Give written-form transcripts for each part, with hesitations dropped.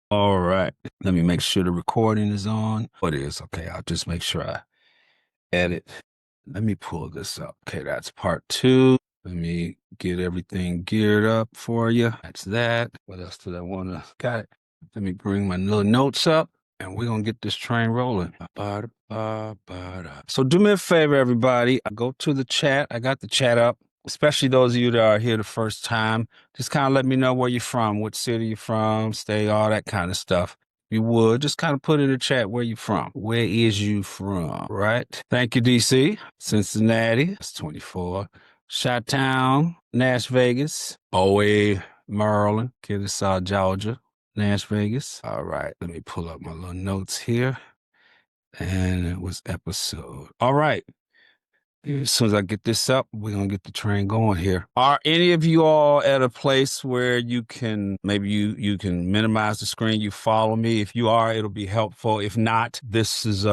All right. Let me make sure the recording is on. Oh, it is. Okay. I'll just make sure I edit. Let me pull this up. Okay. That's part two. Let me get everything geared up for you. That's that. What else did I want to? Got it. Let me bring my little notes up and we're going to get this train rolling. So do me a favor, everybody. Go to the chat. I got the chat up. Especially those of you that are here the first time, just kind of let me know where you're from, what city you're from, state, all that kind of stuff. If you would, just kind of put in the chat where you're from. Where is you from, right? Thank you, DC. Cincinnati, that's 24. Chi-Town, Nash Vegas, Bowie, Maryland, Kennesaw, Georgia, Nash Vegas. All right, let me pull up my little notes here. And it was episode. All right. As soon as I get this up, we're going to get the train going here. Are any of you all at a place where you can, maybe you can minimize the screen, you follow me? If you are, it'll be helpful. If not, this is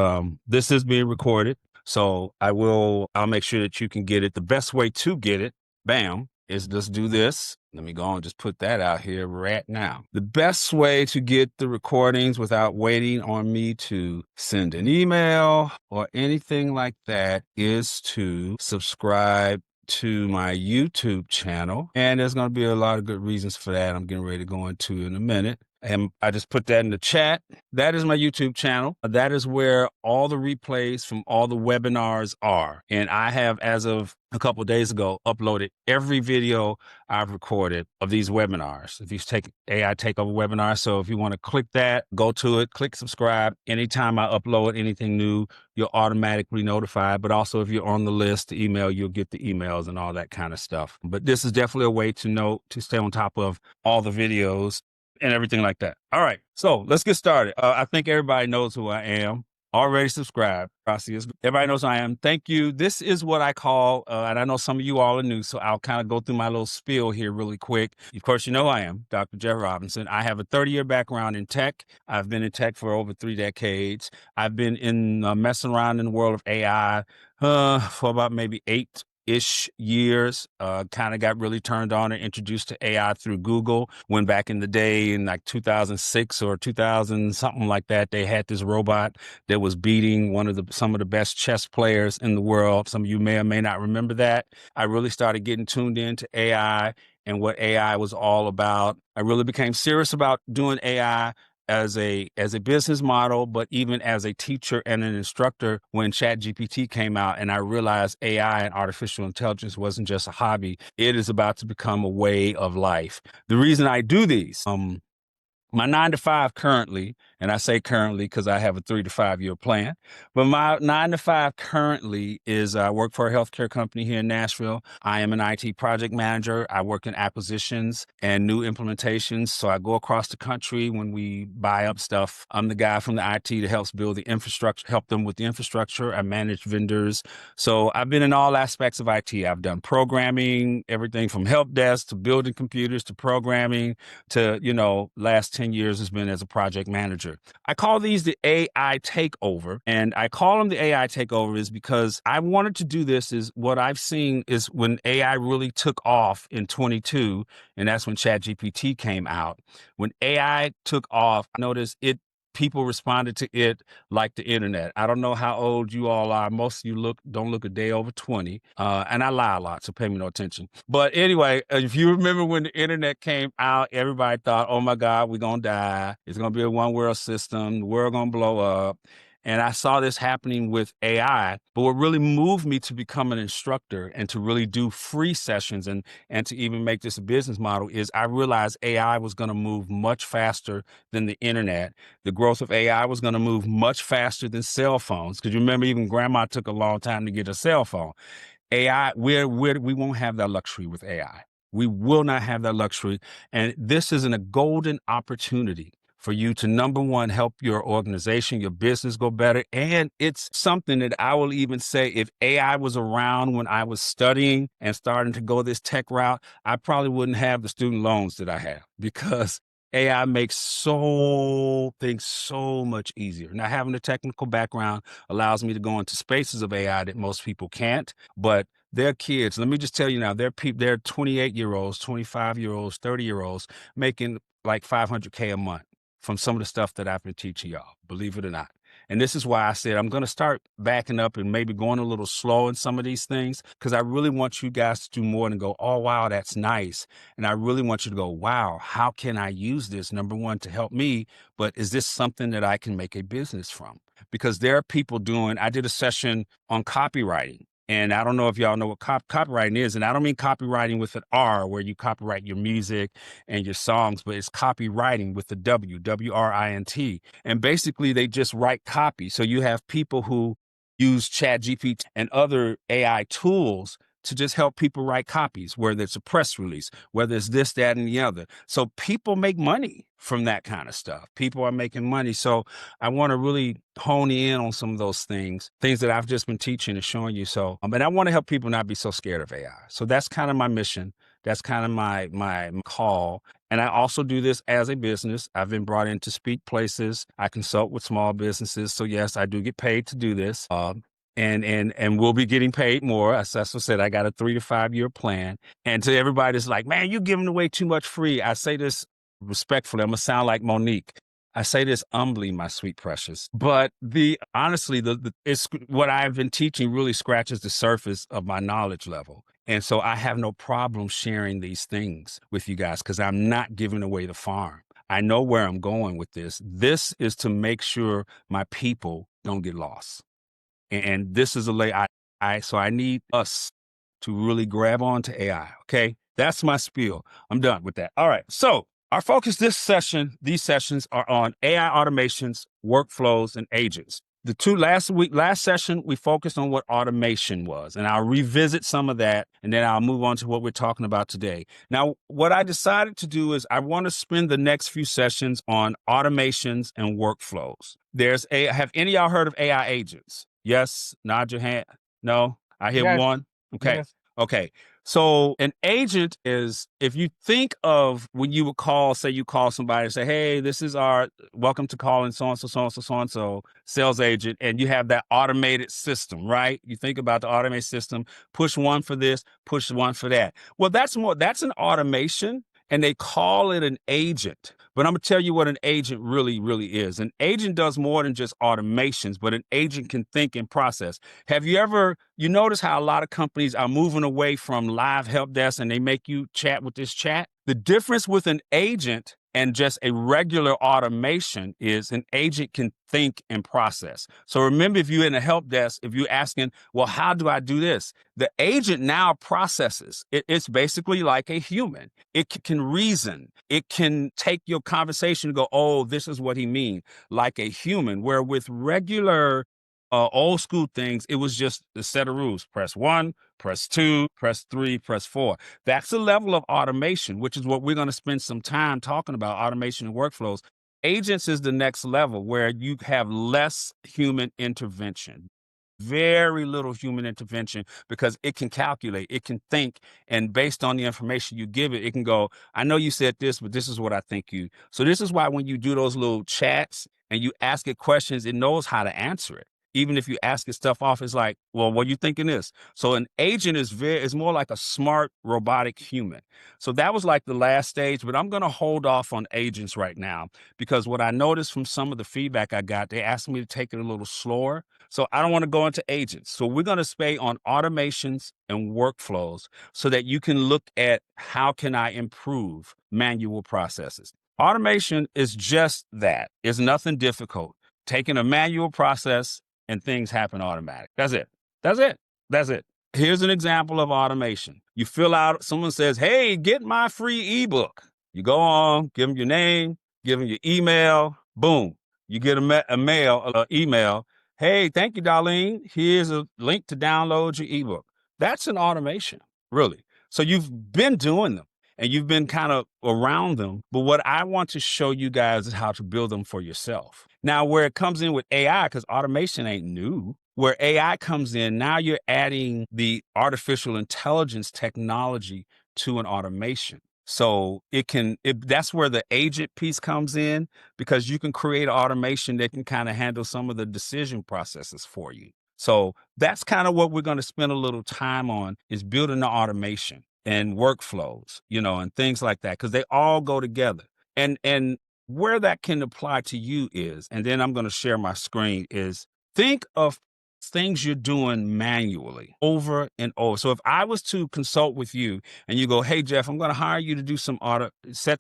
being recorded. So I'll make sure that you can get it. The best way to get it, bam, is just do this. Let me go and just put that out here right now. The best way to get the recordings without waiting on me to send an email or anything like that is to subscribe to my YouTube channel. And there's going to be a lot of good reasons for that. I'm getting ready to go into in a minute. And I just put that in the chat. That is my YouTube channel. That is where all the replays from all the webinars are. And I have, as of a couple of days ago, uploaded every video I've recorded of these webinars. If you take AI Takeover webinar, so if you want to click that, go to it, click subscribe. Anytime I upload anything new, you'll automatically notified. But also if you're on the list, the email, you'll get the emails and all that kind of stuff. But this is definitely a way to stay on top of all the videos and everything like that. All right, so let's get started. I think everybody knows who I am. Already subscribed. Everybody knows who I am. Thank you. This is what I call, and I know some of you all are new, so I'll kind of go through my little spiel here really quick. Of course, you know I am Dr. Jeff Robinson. I have a 30-year background in tech. I've been in tech for over 3 decades. I've been in messing around in the world of AI for about maybe 8-ish years. Kind of got really turned on and introduced to AI through Google. When back in the day in like 2006 or 2000, something like that, they had this robot that was beating some of the best chess players in the world. Some of you may or may not remember that. I really started getting tuned into AI and what AI was all about. I really became serious about doing AI as a business model, but even as a teacher and an instructor when ChatGPT came out, and I realized AI and artificial intelligence wasn't just a hobby. It is about to become a way of life. The reason I do these, my 9 to 5 currently, and I say currently because I have a 3 to 5 year plan, but my 9 to 5 currently is I work for a healthcare company here in Nashville. I am an IT project manager. I work in acquisitions and new implementations. So I go across the country when we buy up stuff. I'm the guy from the IT that helps build the infrastructure, help them with the infrastructure. I manage vendors. So I've been in all aspects of IT. I've done programming, everything from help desk to building computers to programming to, last 10 years has been as a project manager. I call these the AI takeover. And I call them the AI takeover is because I wanted to do this is what I've seen is when AI really took off in 22, and that's when ChatGPT came out. When AI took off, I noticed people responded to it like the internet. I don't know how old you all are. Most of you don't look a day over 20. And I lie a lot, so pay me no attention. But anyway, if you remember when the internet came out, everybody thought, oh my God, we're going to die. It's going to be a one world system. The world going to blow up. And I saw this happening with AI, but what really moved me to become an instructor and to really do free sessions and to even make this a business model is I realized AI was going to move much faster than the internet. The growth of AI was going to move much faster than cell phones. Because you remember, even grandma took a long time to get a cell phone. AI, we won't have that luxury with AI. We will not have that luxury. And this is a golden opportunity for you to, number one, help your organization, your business go better. And it's something that I will even say, if AI was around when I was studying and starting to go this tech route, I probably wouldn't have the student loans that I have because AI makes things so much easier. Now, having a technical background allows me to go into spaces of AI that most people can't, but they're kids. Let me just tell you now, they're 28-year-olds, 25-year-olds, 30-year-olds making like $500K a month. from some of the stuff that I've been teaching y'all, believe it or not. And this is why I said I'm going to start backing up and maybe going a little slow in some of these things, because I really want you guys to do more than go, oh, wow, that's nice. And I really want you to go, wow, how can I use this? Number one, to help me, but is this something that I can make a business from? Because there are people doing, I did a session on copywriting. And I don't know if y'all know what copywriting is. And I don't mean copywriting with an R, where you copyright your music and your songs, but it's copywriting with the W-R-I-N-T. And basically, they just write copy. So you have people who use ChatGPT and other AI tools to just help people write copies, whether it's a press release, whether it's this, that, and the other. So people make money from that kind of stuff. People are making money. So I want to really hone in on some of those things that I've just been teaching and showing you. So, and I want to help people not be so scared of AI. So that's kind of my mission. That's kind of my call. And I also do this as a business. I've been brought in to speak places. I consult with small businesses. So yes, I do get paid to do this. And we'll be getting paid more. As Cecil said, I got a 3 to 5 year plan. And to everybody that's like, man, you're giving away too much free. I say this respectfully. I'm gonna sound like Monique. I say this humbly, my sweet precious. But honestly, it's what I've been teaching really scratches the surface of my knowledge level. And so I have no problem sharing these things with you guys, because I'm not giving away the farm. I know where I'm going with this. This is to make sure my people don't get lost. And this is a lay so I need us to really grab on to AI. Okay. That's my spiel. I'm done with that. All right. So our focus these sessions are on AI automations, workflows, and agents. The last session, we focused on what automation was, and I'll revisit some of that, and then I'll move on to what we're talking about today. Now, what I decided to do is I want to spend the next few sessions on automations and workflows. Have any of y'all heard of AI agents? Yes, nod your hand. No, I hear Yes. one. Okay. Yes. Okay. So an agent is, if you think of when you would say you call somebody and say, hey, this is our welcome to calling so-and-so, so-and-so, so-and-so sales agent. And you have that automated system, right? You think about the automated system, push one for this, push one for that. Well, that's an automation, and they call it an agent. But I'm going to tell you what an agent really, really is. An agent does more than just automations, but an agent can think and process. Have you notice how a lot of companies are moving away from live help desk and they make you chat with this chat? The difference with an agent and just a regular automation is an agent can think and process. So remember, if you're in a help desk, if you're asking, well, how do I do this? The agent now processes. It's basically like a human. It can reason. It can take your conversation and go, oh, this is what he means, like a human, where with regular old school things, it was just a set of rules. Press 1, press 2, press 3, press 4. That's a level of automation, which is what we're going to spend some time talking about, automation and workflows. Agents is the next level, where you have less human intervention. Very little human intervention, because it can calculate, it can think, and based on the information you give it, it can go, I know you said this, but this is what I think you. So this is why when you do those little chats and you ask it questions, it knows how to answer it. Even if you ask it stuff off, it's like, well, what are you thinking this? So an agent is more like a smart robotic human. So that was like the last stage, but I'm going to hold off on agents right now, because what I noticed from some of the feedback I got, they asked me to take it a little slower. So I don't want to go into agents. So we're going to stay on automations and workflows, so that you can look at how can I improve manual processes. Automation is just that. It's nothing difficult. Taking a manual process and things happen automatic. That's it. That's it. That's it. Here's an example of automation. You fill out, someone says, hey, get my free ebook. You go on, give them your name, give them your email, boom. You get an email. Hey, thank you, Darlene. Here's a link to download your ebook. That's an automation, really. So you've been doing them and you've been kind of around them. But what I want to show you guys is how to build them for yourself. Now, where it comes in with AI, because automation ain't new, where AI comes in, now you're adding the artificial intelligence technology to an automation. So that's where the agent piece comes in, because you can create automation that can kind of handle some of the decision processes for you. So that's kind of what we're going to spend a little time on, is building the automation and workflows, and things like that, because they all go together. And Where that can apply to you is, and then I'm going to share my screen, is think of things you're doing manually over and over. So if I was to consult with you and you go, hey, Jeff, I'm going to hire you to do set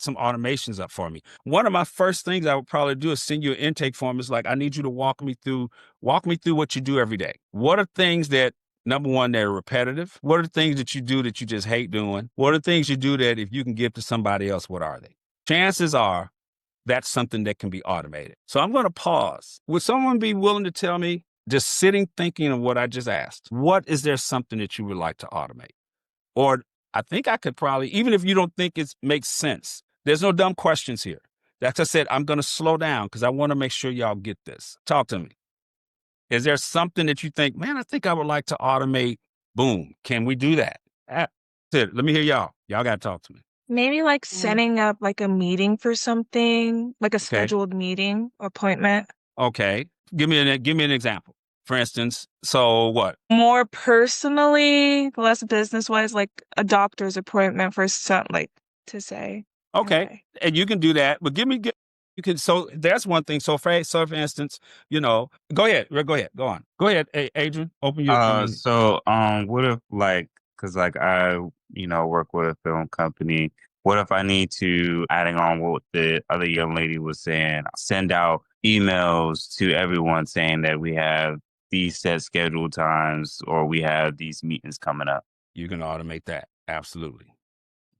some automations up for me. One of my first things I would probably do is send you an intake form. It's like, I need you to walk me through what you do every day. What are things that, number one, they're repetitive? What are the things that you do that you just hate doing? What are the things you do that if you can give to somebody else, what are they? Chances are that's something that can be automated. So I'm going to pause. Would someone be willing to tell me, just sitting thinking of what I just asked, what is there something that you would like to automate? Or I think I could probably, even if you don't think it makes sense, there's no dumb questions here. Like I said, I'm going to slow down because I want to make sure y'all get this. Talk to me. Is there something that you think, man, I think I would like to automate? Boom. Can we do that? That's it. Let me hear y'all. Y'all got to talk to me. Maybe like setting up like a meeting for something, like a Okay. scheduled meeting appointment. Okay. Give me an example. For instance, so what? More personally, less business-wise, like a doctor's appointment for some, like, to say. Okay. And you can do that, but you can, so that's one thing. So for instance, go ahead, go on. Go ahead, Adrian, open your, What if cause I, work with a film company. What if I need to, adding on what the other young lady was saying, send out emails to everyone saying that we have these set scheduled times or we have these meetings coming up? You can automate that. Absolutely.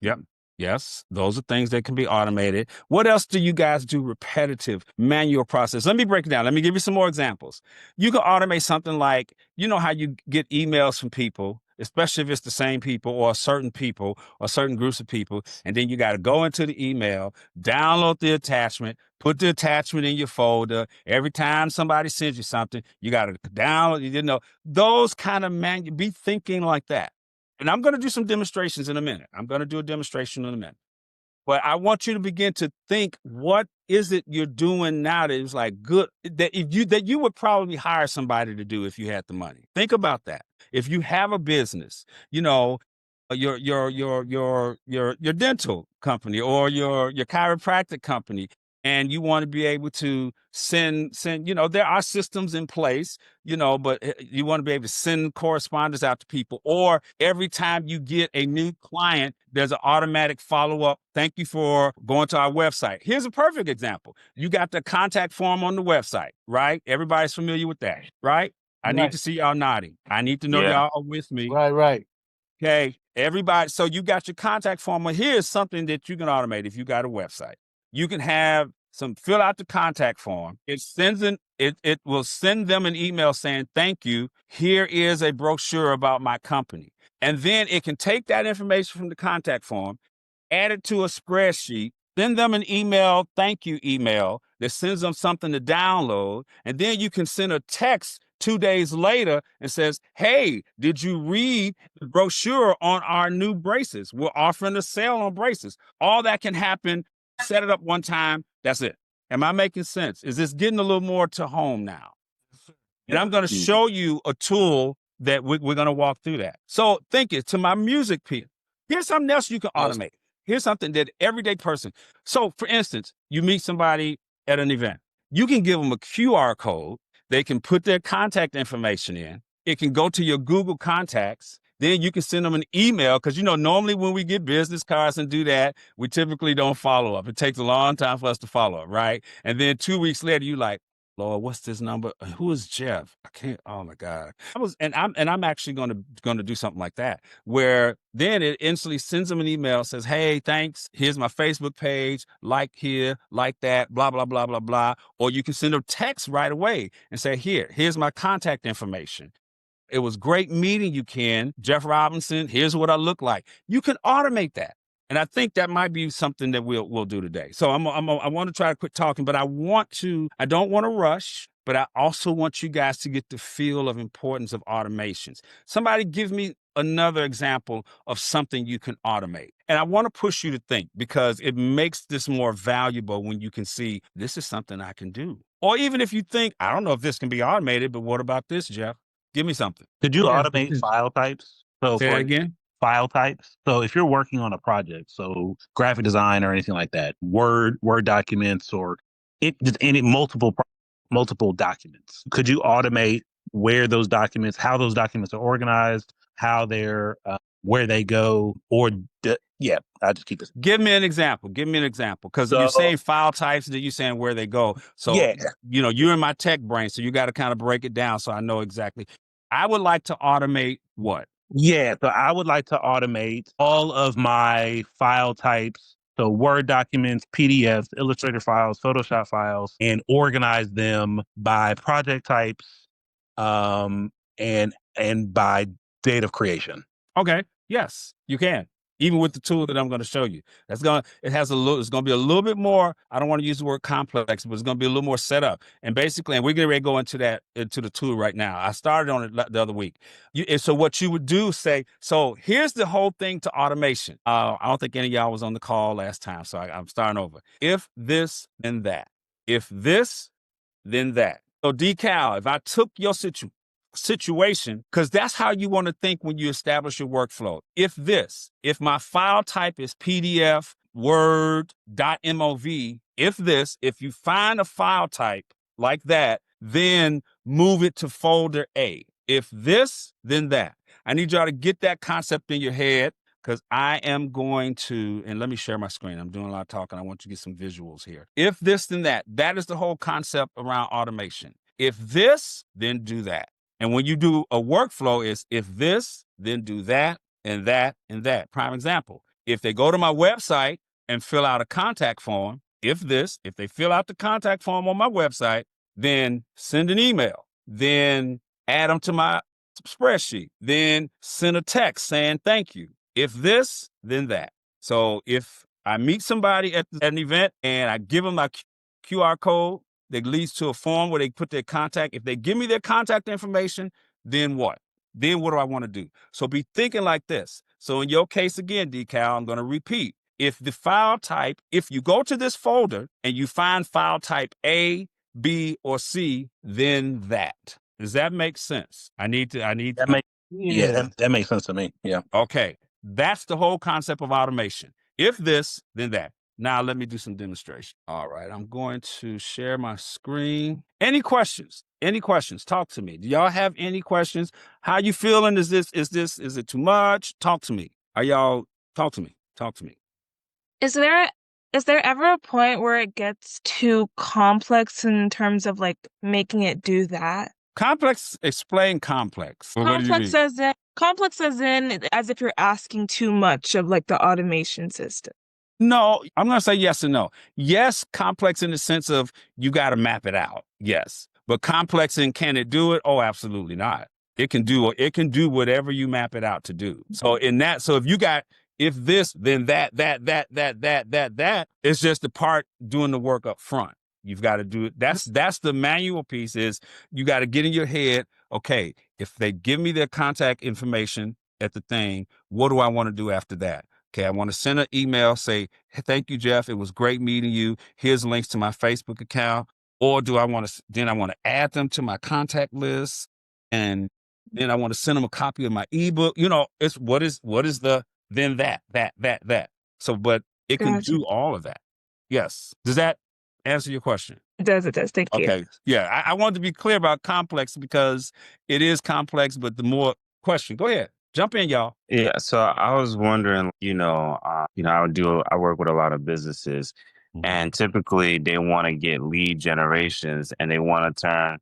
Yep. Yes, those are things that can be automated. What else do you guys do? Repetitive manual process. Let me break it down. Let me give you some more examples. You can automate something like, you know how you get emails from people, especially if it's the same people or certain groups of people. And then you got to go into the email, download the attachment, put the attachment in your folder. Every time somebody sends you something, you got to download, those kind of be thinking like that. And I'm going to do some demonstrations in a minute. But I want you to begin to think, what is it you're doing now that is like good, that you would probably hire somebody to do if you had the money. Think about that. If you have a business, your dental company or your chiropractic company, and you want to be able to send, there are systems in place, but you want to be able to send correspondence out to people, or every time you get a new client, there's an automatic follow-up. Thank you for going to our website. Here's a perfect example. You got the contact form on the website, right? Everybody's familiar with that, right? I need to see y'all nodding. I need to know y'all are with me. Right. Okay, everybody. So you got your contact form. Well, here's something that you can automate if you got a website. You can have fill out the contact form. It will send them an email saying, thank you. Here is a brochure about my company. And then it can take that information from the contact form, add it to a spreadsheet, send them an email, thank you email that sends them something to download. And then you can send a text 2 days later and says, hey, did you read the brochure on our new braces? We're offering a sale on braces. All that can happen. Set it up one time. That's it. Am I making sense? Is this getting a little more to home now? And I'm going to show you a tool that we're going to walk through that. So think it to my music people. Here's something else you can automate. Here's something that everyday person. So for instance, you meet somebody at an event. You can give them a QR code. They can put their contact information in. It can go to your Google contacts. Then you can send them an email because, normally when we get business cards and do that, we typically don't follow up. It takes a long time for us to follow up, right? And then 2 weeks later, you like, Lord, what's this number? Who is Jeff? I can't. Oh my God! I'm actually going to do something like that, where then it instantly sends them an email, says, "Hey, thanks. Here's my Facebook page. Like here, like that. Blah blah blah blah blah." Or you can send a text right away and say, "Here's my contact information. It was great meeting you, Ken. Jeff Robinson. Here's what I look like." You can automate that. And I think that might be something that we'll do today. So I want to try to quit talking, but I don't want to rush, but I also want you guys to get the feel of importance of automations. Somebody give me another example of something you can automate. And I want to push you to think, because it makes this more valuable when you can see this is something I can do. Or even if you think, I don't know if this can be automated, but what about this, Jeff? Give me something. Could you automate file types? So Say that again. file types. So if you're working on a project, so graphic design or anything like that, Word documents, or just any multiple documents, could you automate where those documents, how those documents are organized, how they're where they go, or yeah, I'll just keep it. Give me an example. Because you're saying file types, that you're saying where they go. So, yeah, you're in my tech brain, so you got to kind of break it down so I know exactly. I would like to automate what? Yeah, so I would like to automate all of my file types. So Word documents, PDFs, Illustrator files, Photoshop files, and organize them by project types, and by date of creation. Okay. Yes, you can. Even with the tool that I'm going to show you, it's going to be a little bit more. I don't want to use the word complex, but it's going to be a little more set up. And basically, and we're going to go into the tool right now. I started on it the other week. So what you would do, so here's the whole thing to automation. I don't think any of y'all was on the call last time, so I'm starting over. If this, then that. If this, then that. So Decal, if I took your situation, because that's how you want to think when you establish your workflow. If my file type is PDF, Word, .mov, if you find a file type like that, then move it to folder A. If this, then that. I need y'all to get that concept in your head, because I am going to, and let me share my screen. I'm doing a lot of talking. I want you to get some visuals here. If this, then that. That is the whole concept around automation. If this, then do that. And when you do a workflow, is if this, then do that, and that, and that. Prime example, if they go to my website and fill out a contact form, if they fill out the contact form on my website, then send an email, then add them to my spreadsheet, then send a text saying thank you. If this, then that. So if I meet somebody at an event and I give them my QR code that leads to a form where they put their contact, if they give me their contact information, then what? Then what do I want to do? So be thinking like this. So in your case, again, Decal, I'm going to repeat. If the file type, if you go to this folder and you find file type A, B, or C, then that. Does that make sense? That makes sense to me. Yeah. Okay. That's the whole concept of automation. If this, then that. Now let me do some demonstration. All right. I'm going to share my screen. Any questions? Talk to me. Do y'all have any questions? How you feeling? Is it too much? Talk to me. Talk to me. Is there ever a point where it gets too complex in terms of like making it do that? Complex, explain complex. Complex as in as if you're asking too much of like the automation system. No, I'm going to say yes and no. Yes, complex in the sense of you got to map it out. Yes. But complex in can it do it? Oh, absolutely not. It can do whatever you map it out to do. So if you got, if this, then that, it's just the part doing the work up front. You've got to do it. That's the manual piece is you got to get in your head. Okay, if they give me their contact information at the thing, what do I want to do after that? Okay, I want to send an email, say, hey, thank you, Jeff. It was great meeting you. Here's links to my Facebook account. Or do I want to add them to my contact list? And then I want to send them a copy of my ebook. It's what is the, then that. So, but it can do all of that. Yes. Does that answer your question? It does. Thank you. Okay. Yeah. I wanted to be clear about complex because it is complex, but the more question, go ahead. Jump in, y'all. Yeah, so I was wondering, I work with a lot of businesses, and typically they want to get lead generations and they want to turn,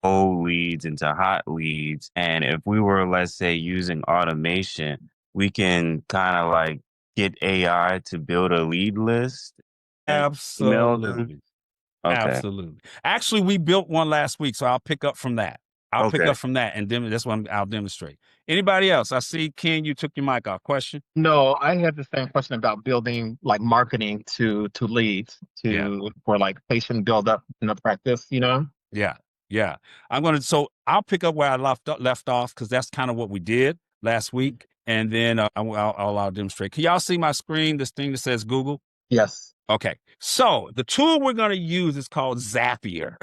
old leads into hot leads. And if we were, let's say, using automation, we can kind of like get AI to build a lead list. Absolutely. Okay. Absolutely. Actually, we built one last week, so I'll pick up from that. Pick up from that, and that's what I'll demonstrate. Anybody else? I see, Ken, you took your mic off. Question? No, I have the same question about building like marketing to leads for like patient build up in the practice, Yeah. So I'll pick up where I left off because that's kind of what we did last week, and then I'll demonstrate. Can y'all see my screen? This thing that says Google. Yes. Okay. So the tool we're going to use is called Zapier.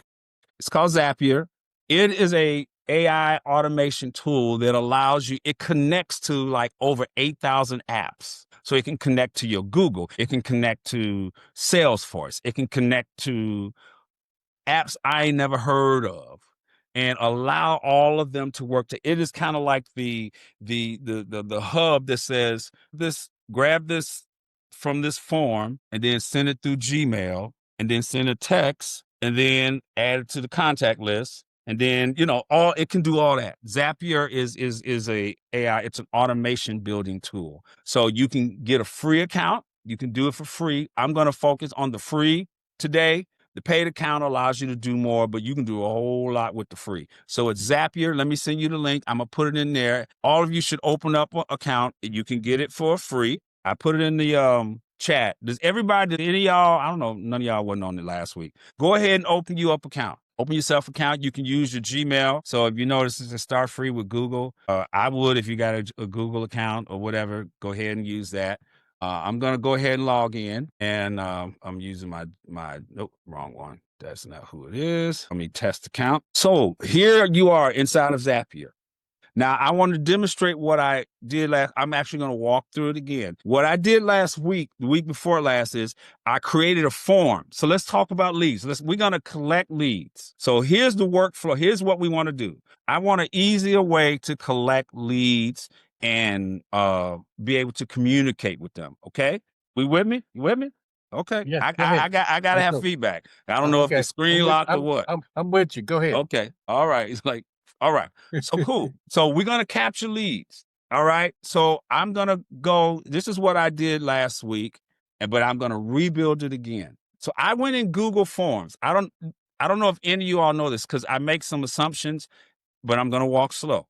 It's called Zapier. It is a AI automation tool that allows you, it connects to like over 8,000 apps. So it can connect to your Google, it can connect to Salesforce, it can connect to apps I never heard of, and allow all of them to work. It is kind of like the hub that says this, grab this from this form and then send it through Gmail and then send a text and then add it to the contact list. And then, all it can do all that. Zapier is a AI, it's an automation building tool. So you can get a free account. You can do it for free. I'm going to focus on the free today. The paid account allows you to do more, but you can do a whole lot with the free. So it's Zapier. Let me send you the link. I'm going to put it in there. All of you should open up an account. You can get it for free. I put it in the chat. Does any of y'all, I don't know, none of y'all wasn't on it last week. Go ahead and open you up account. Open yourself account. You can use your Gmail. So if you notice it's a start free with Google, I would, if you got a Google account or whatever, go ahead and use that. I'm going to go ahead and log in, and I'm using my nope, wrong one. That's not who it is. Let me test account. So here you are inside of Zapier. Now, I want to demonstrate what I did last. I'm actually going to walk through it again. What I did last week, the week before last, is I created a form. So let's talk about leads. We're going to collect leads. So here's the workflow. Here's what we want to do. I want an easier way to collect leads and be able to communicate with them. Okay, we with me? You with me? Okay. Yes, I go ahead. gotta have go. feedback. I don't know if Okay. it's screen locked or what. I'm with you. Go ahead. Okay. All right. It's like, all right. So cool. So we're gonna capture leads. All right. So I'm gonna go. This is what I did last week, but I'm gonna rebuild it again. So I went in Google Forms. I don't know if any of you all know this because I make some assumptions, but I'm gonna walk slow.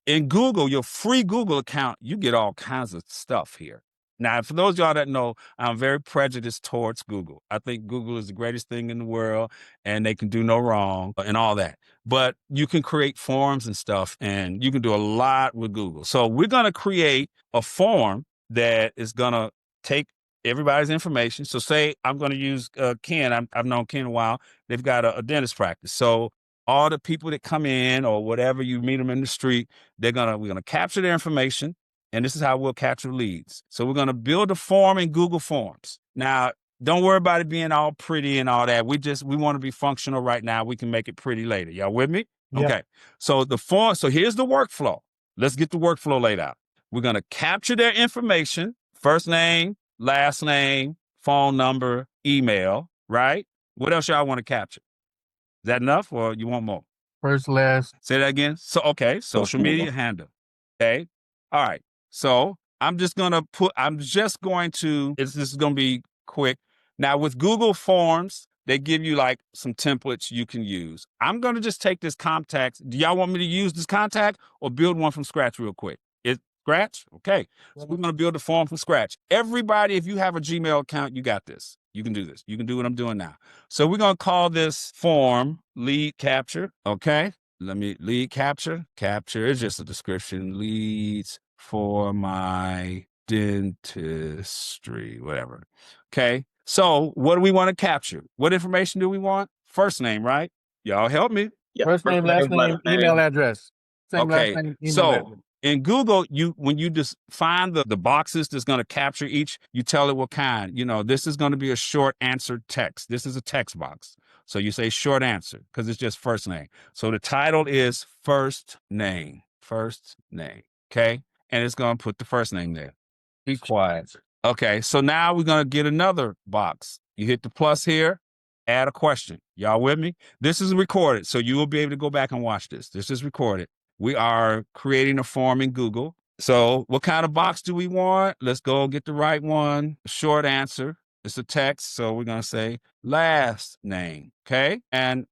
In Google, your free Google account, you get all kinds of stuff here. Now, for those of y'all that know, I'm very prejudiced towards Google. I think Google is the greatest thing in the world and they can do no wrong and all that. But you can create forms and stuff and you can do a lot with Google. So we're going to create a form that is going to take everybody's information. So say I'm going to use Ken. I've known Ken a while. They've got a dentist practice. So all the people that come in or whatever, you meet them in the street, we're going to capture their information. And this is how we'll capture leads. So we're going to build a form in Google Forms. Now, don't worry about it being all pretty and all that. We want to be functional right now. We can make it pretty later. Y'all with me? Yeah. Okay. So so here's the workflow. Let's get the workflow laid out. We're going to capture their information, first name, last name, phone number, email, right? What else y'all want to capture? Is that enough or you want more? First, last. Say that again. So, okay. Social media handle. Okay. All right. So this is going to be quick. Now with Google Forms, they give you like some templates you can use. I'm going to just take this contact. Do y'all want me to use this contact or build one from scratch real quick? Scratch? Okay. So we're going to build a form from scratch. Everybody, if you have a Gmail account, you got this. You can do this. You can do what I'm doing now. So we're going to call this form lead capture. Okay. Lead capture. Capture is just a description. Leads for my dentistry, whatever. Okay. So what do we want to capture? What information do we want? First name, right? Y'all help me. Yeah. First name, last name, email address. Same Okay. last name, email So address. in Google, when you just find the boxes that's going to capture each, you tell it what kind. This is going to be a short answer text. This is a text box. So you say short answer because it's just first name. So the title is first name. First name. Okay. And it's going to put the first name there. Be quiet. Okay. So now we're going to get another box. You hit the plus here, add a question. Y'all with me? This is recorded. So you will be able to go back and watch this. This is recorded. We are creating a form in Google. So what kind of box do we want? Let's go get the right one. Short answer. It's a text. So we're going to say last name. Okay. And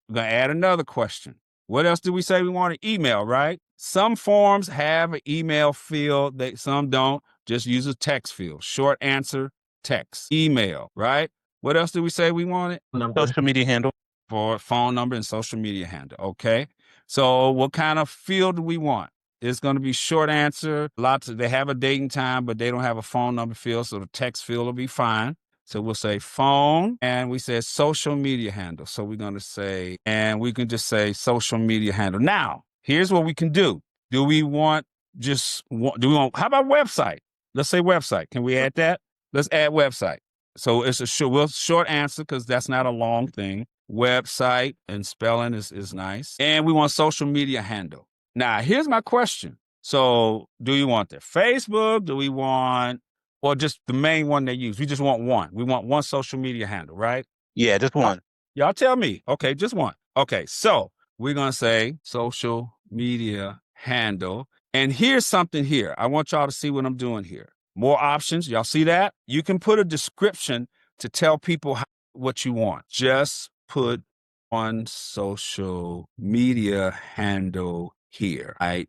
we're going to add another question. What else do we say we want? An email, right? Some forms have an email field. Some don't. Just use a text field. Short answer, text, email, right? What else do we say we wanted? Social media handle. For phone number and social media handle. Okay. So what kind of field do we want? It's going to be short answer. They have a date and time, but they don't have a phone number field. So the text field will be fine. So we'll say phone, and we said social media handle. So we're going to say, and we can just say social media handle. Now, here's what we can do. Do we want how about website? Let's say website. Can we add that? Let's add website. So it's a short answer because that's not a long thing. Website, and spelling is nice. And we want social media handle. Now, here's my question. So do you want the Facebook? Do we want, or just the main one they use? We just want one. We want one social media handle, right? Yeah, just one. Y'all tell me. Okay, just one. Okay, so we're going to say social media handle. And here's something here. I want y'all to see what I'm doing here. More options. Y'all see that? You can put a description to tell people what you want. Just put one social media handle here, i.e.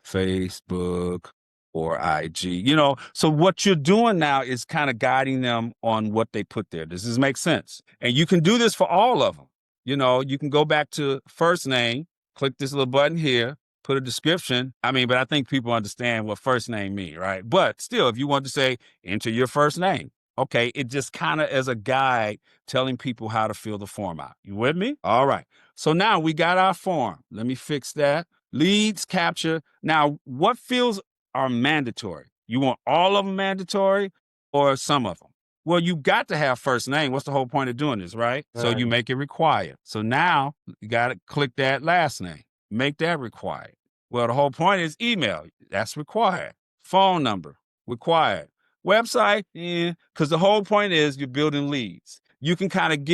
Facebook or IG. So what you're doing now is kind of guiding them on what they put there. Does this make sense? And you can do this for all of them. You can go back to first name, click this little button here, put a description. But I think people understand what first name means, right? But still, if you want to say, enter your first name. Okay, it just kind of as a guide telling people how to fill the form out. You with me? All right. So now we got our form. Let me fix that. Leads, capture. Now, what fields are mandatory? You want all of them mandatory or some of them? Well, you got to have first name. What's the whole point of doing this, right? So you make it required. So now you got to click that last name. Make that required. Well, the whole point is email. That's required. Phone number, required. Website, because the whole point is you're building leads. You can kind of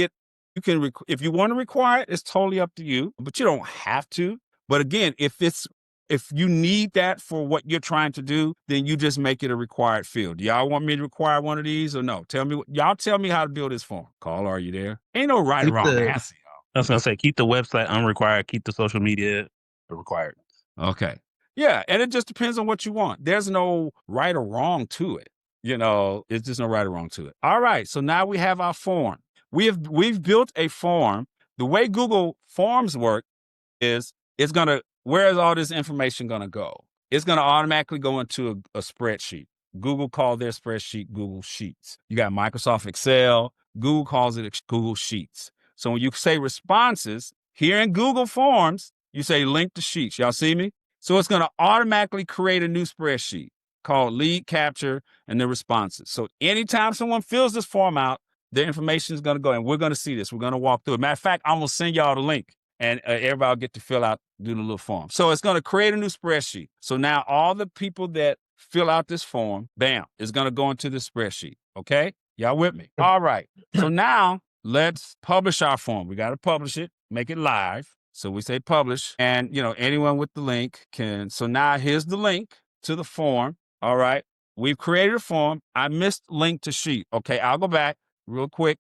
if you want to require it, it's totally up to you, but you don't have to. But again, if you need that for what you're trying to do, then you just make it a required field. Do y'all want me to require one of these or no? Y'all tell me how to build this form. Caller, are you there? Ain't no right or wrong answer, y'all. I was going to say, keep the website unrequired, keep the social media required. Okay. Yeah, and it just depends on what you want. There's no right or wrong to it. It's just no right or wrong to it. All right, so now we have our form. We've built a form. The way Google Forms work is where is all this information going to go? It's going to automatically go into a spreadsheet. Google called their spreadsheet Google Sheets. You got Microsoft Excel. Google calls it Google Sheets. So when you say responses, here in Google Forms, you say link to Sheets. Y'all see me? So it's going to automatically create a new spreadsheet called lead capture and the responses. So anytime someone fills this form out, their information is going to go, and we're going to see this. We're going to walk through it. Matter of fact, I'm going to send y'all the link, and everybody will get to fill out, do the little form. So it's going to create a new spreadsheet. So now all the people that fill out this form, bam, is going to go into the spreadsheet. Okay? Y'all with me? All right. So now let's publish our form. We got to publish it, make it live. So we say publish, and anyone with the link can. So now here's the link to the form. All right. We've created a form. I missed link to sheet. Okay, I'll go back real quick.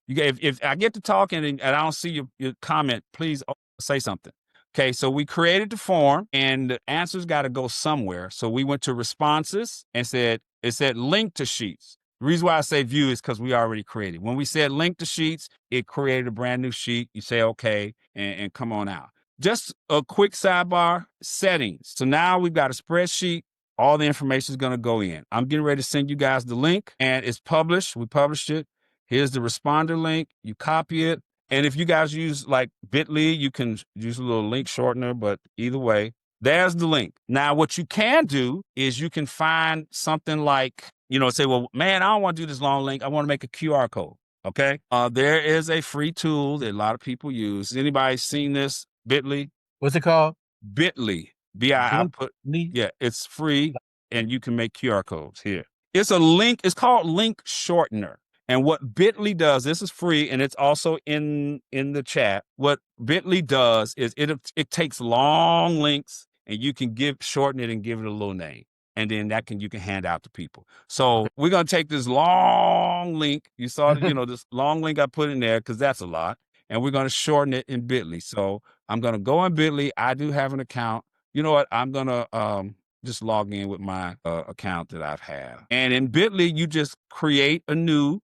If I get to talking and I don't see your comment, please say something. Okay, so we created the form and the answers got to go somewhere. So we went to responses and it said link to sheets. The reason why I say view is because we already created. When we said link to sheets, it created a brand new sheet. You say okay and come on out. Just a quick sidebar, settings. So now we've got a spreadsheet. All the information is going to go in. I'm getting ready to send you guys the link, and it's published. We published it. Here's the responder link. You copy it. And if you guys use like Bitly, you can use a little link shortener, but either way, there's the link. Now, what you can do is you can find something like, say, well, man, I don't want to do this long link. I want to make a QR code. Okay. There is a free tool that a lot of people use. Anybody seen this? Bitly? What's it called? Bitly. Yeah, it's free and you can make QR codes here. It's a link. It's called link shortener. And what Bitly does, this is free and it's also in the chat. What Bitly does is it takes long links and you can shorten it and give it a little name. And then you can hand out to people. So we're going to take this long link. You saw, this long link I put in there because that's a lot. And we're going to shorten it in Bitly. So I'm going to go in Bitly. I do have an account. You know what? I'm going to just log in with my account that I've had. And in Bitly, you just create a new,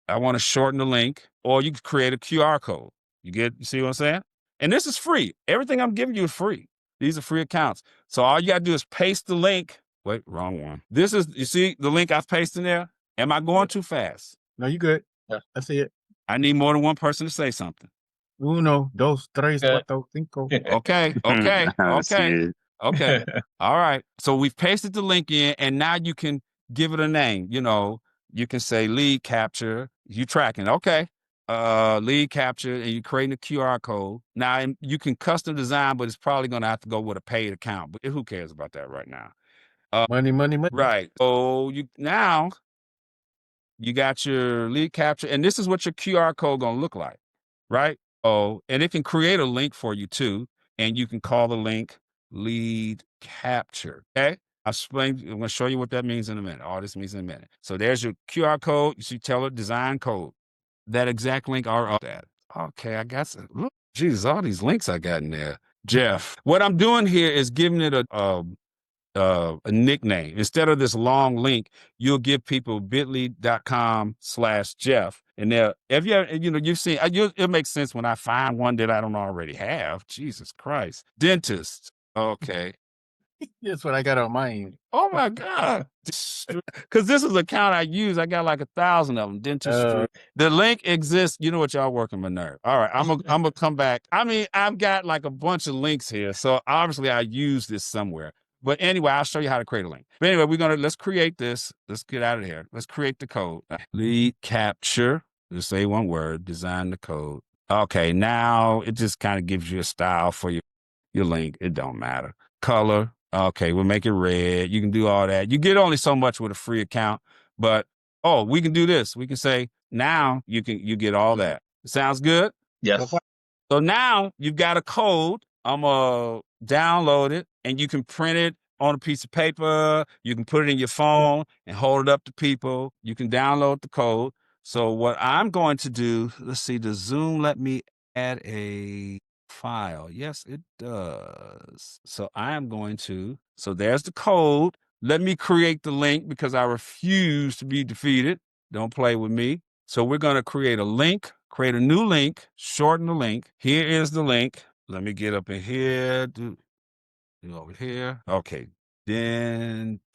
I want to shorten the link, or you can create a QR code. You see what I'm saying? And this is free. Everything I'm giving you is free. These are free accounts. So all you got to do is paste the link Wait, wrong one. This is, you see the link I've pasted in there? Am I going too fast? No, you good. Yeah. I see it. I need more than one person to say something. Uno, dos, tres, Good. cuatro, cinco. Okay, okay, I see okay, it. okay. All right. So we've pasted the link in, and now you can give it a name. You know, you can say lead capture. You tracking. Okay. Lead capture, and you're creating a QR code. Now you can custom design, but it's probably going to have to go with a paid account. But who cares about that right now? Money, money, money. Right. So now you got your lead capture, and this is what your QR code going to look like, right? Oh, and it can create a link for you too, and you can call the link lead capture. Okay. I'm going to show you what that means in a minute. All this means in a minute. So there's your QR code. You see, tell it design code. That exact link are up that. Okay, I got some. Look, Jesus, all these links I got in there. Jeff. What I'm doing here is giving it a nickname. Instead of this long link, you'll give people bit.ly.com/Jeff. And they'll, if you ever, you've seen, it makes sense when I find one that I don't already have. Jesus Christ. Dentist. Okay. That's what I got on my end. Oh my God. Because this is an account I use. I got like 1,000 of them. Dentistry. The link exists. You know what, y'all working my nerve. All right. I'm gonna come back. I mean, I've got like a bunch of links here. So obviously I use this somewhere. But anyway, I'll show you how to create a link. But anyway, let's create this. Let's get out of here. Let's create the code. Lead capture. Just say one word, design the code. Okay, now it just kind of gives you a style for your link. It don't matter. Color. Okay, we'll make it red. You can do all that. You get only so much with a free account, but we can do this. We can say now you get all that. Sounds good? Yes. So now you've got a code. I'm gonna download it, and you can print it on a piece of paper. You can put it in your phone and hold it up to people. You can download the code. So what I'm going to do, let's see, does Zoom let me add a file? Yes, it does. So so there's the code. Let me create the link because I refuse to be defeated. Don't play with me. So we're going to create a link, create a new link, shorten the link. Here is the link. Let me get up in here, do over here. Okay. Dentistry.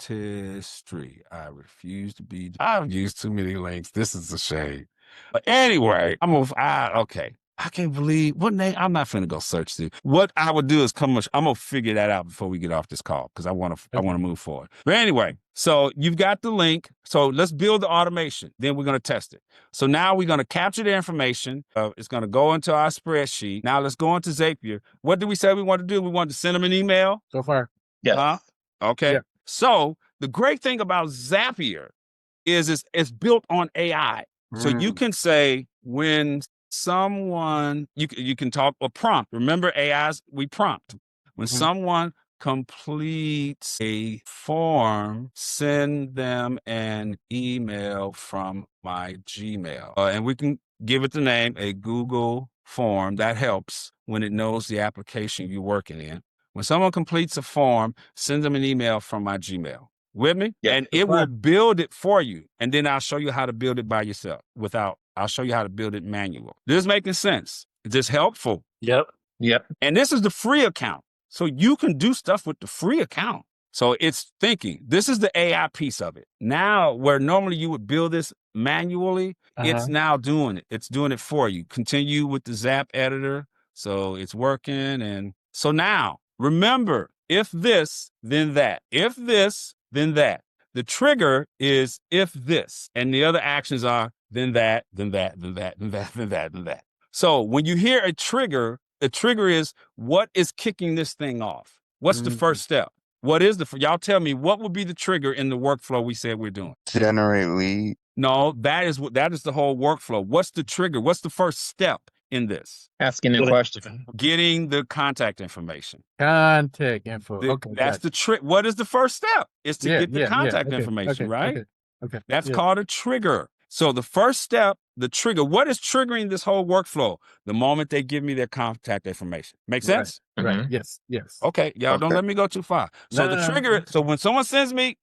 I refuse to be. I've used too many links. This is a shame. But anyway, okay. I can't believe what name. I'm not finna go search through. What I would do is I'm gonna figure that out before we get off this call because I want to move forward. But anyway, so you've got the link. So let's build the automation. Then we're gonna test it. So now we're gonna capture the information. It's gonna go into our spreadsheet. Now let's go into Zapier. What did we say we want to do? We want to send them an email. So far. Yes. Huh? Okay. Yeah. So the great thing about Zapier is it's built on AI. So you can say when someone, you can talk or prompt. Remember AIs, we prompt. When someone completes a form, send them an email from my Gmail. And we can give it the name, a Google form. That helps when it knows the application you're working in. When someone completes a form, send them an email from my Gmail. With me? Yes. And it will build it for you. And then I'll show you how to build it by yourself I'll show you how to build it manual. This is making sense. Is this helpful? Yep. And this is the free account. So you can do stuff with the free account. So it's thinking. This is the AI piece of it. Now, where normally you would build this manually, it's now doing it. It's doing it for you. Continue with the Zap editor. So it's working. And so now, remember, if this, then that. If this, then that. The trigger is if this. And the other actions are then that, then that, then that, then that, then that, then that. So when you hear a trigger, the trigger is what is kicking this thing off? What's the first step? What is y'all tell me, what would be the trigger in the workflow we said we're doing? Generate lead. No, that is the whole workflow. What's the trigger? What's the first step in this? Asking a question. Getting the contact information. Contact info. Okay. That's the trick. What is the first step? Is to get the contact information, right? Okay. That's called a trigger. So the first step, the trigger, what is triggering this whole workflow? The moment they give me their contact information. Make sense? Right. Yes. Okay. Y'all don't let me go too far. So the trigger, so when someone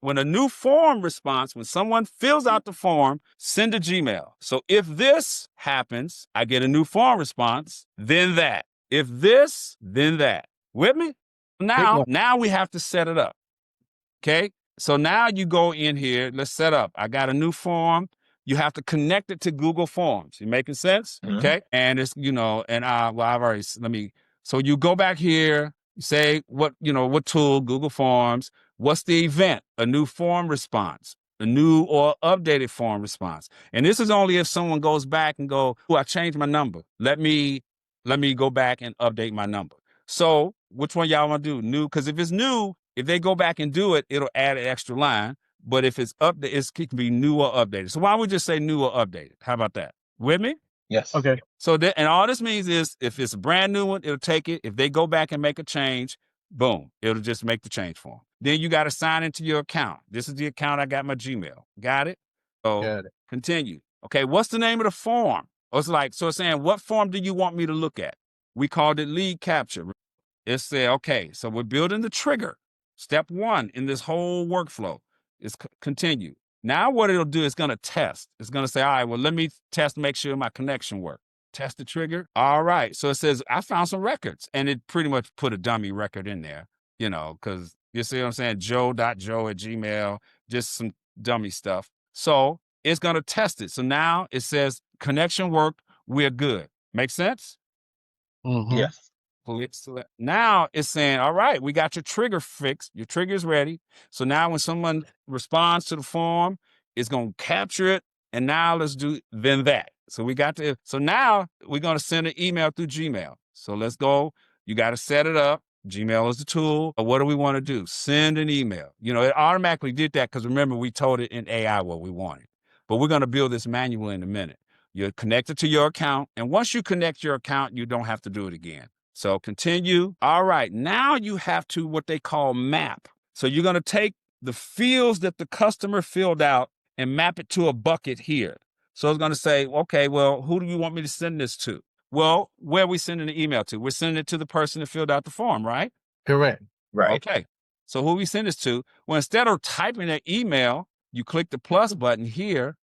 when a new form response, when someone fills out the form, send a Gmail. So if this happens, I get a new form response, then that. If this, then that. With me? Now we have to set it up. Okay. So now you go in here, let's set up. I got a new form. You have to connect it to Google Forms. You making sense? Mhm. Okay. And it's, and I've already, so you go back here, you say what tool, Google Forms, what's the event? A new form response, a new or updated form response. And this is only if someone goes back and go, oh, I changed my number. Let me go back and update my number. So which one y'all want to do? New? Because if it's new, if they go back and do it, it'll add an extra line. But if it's updated, it can be new or updated. So why don't we just say new or updated? How about that? With me? Yes. Okay. So and all this means is if it's a brand new one, it'll take it. If they go back and make a change, boom, it'll just make the change for them. Then you got to sign into your account. This is the account I got my Gmail. Got it? So Got it. continue. Okay, what's the name of the form? It's saying, what form do you want me to look at? We called it lead capture. It said, okay, so we're building the trigger. Step 1 in this whole workflow is continue. Now what it'll do is going to test. It's going to say, all right, well, let me test, make sure my connection works. Test the trigger. All right. So it says, I found some records. And it pretty much put a dummy record in there, because you see what I'm saying? joe.joe@gmail, just some dummy stuff. So it's going to test it. So now it says connection worked. We're good. Make sense? Mm-hmm. Yes. Now it's saying, all right, we got your trigger fixed. Your trigger is ready. So now when someone responds to the form, it's going to capture it. And now let's do then that. So so now we're going to send an email through Gmail. So let's go. You got to set it up. Gmail is the tool. What do we want to do? Send an email. It automatically did that because remember, we told it in AI what we wanted. But we're going to build this manual in a minute. You're connected to your account. And once you connect your account, you don't have to do it again. So continue. All right. Now you have to what they call map. So you're going to take the fields that the customer filled out and map it to a bucket here. So it's going to say, okay, well, who do you want me to send this to? Well, where are we sending the email to? We're sending it to the person that filled out the form, right? Correct. Right. Okay. So who we send this to? Well, instead of typing that email, you click the plus button here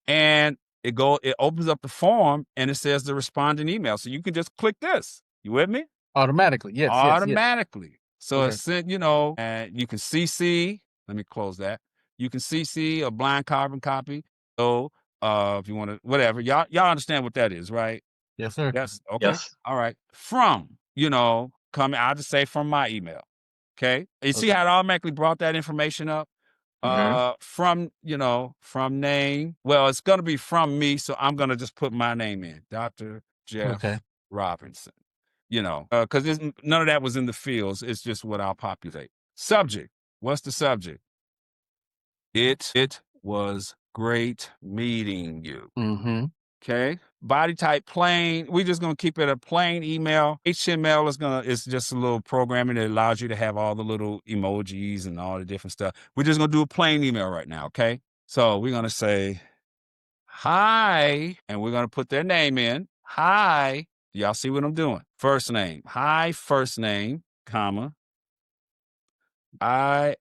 and it opens up the form and it says the responding email. So you can just click this. You with me? Automatically. Yes. Automatically. So Okay. it's sent, and you can CC. Let me close that. You can CC a blind carbon copy. So if you want to, whatever, y'all understand what that is, right? Yes, sir. Yes. Okay. Yes. All right. From, coming, I'll just say from my email. Okay. You see Okay. how it automatically brought that information up? From name. Well, it's going to be from me. So I'm going to just put my name in, Dr. Jeff Okay. Robinson, because none of that was in the fields. It's just what I'll populate. Subject. What's the subject? It was great meeting you. Mm-hmm. Okay. Body type plain. We're just gonna keep it a plain email. HTML is just a little programming that allows you to have all the little emojis and all the different stuff. We're just gonna do a plain email right now. Okay. So we're gonna say hi, and we're gonna put their name in. Hi. Y'all see what I'm doing? First name. Hi, first name, comma. Let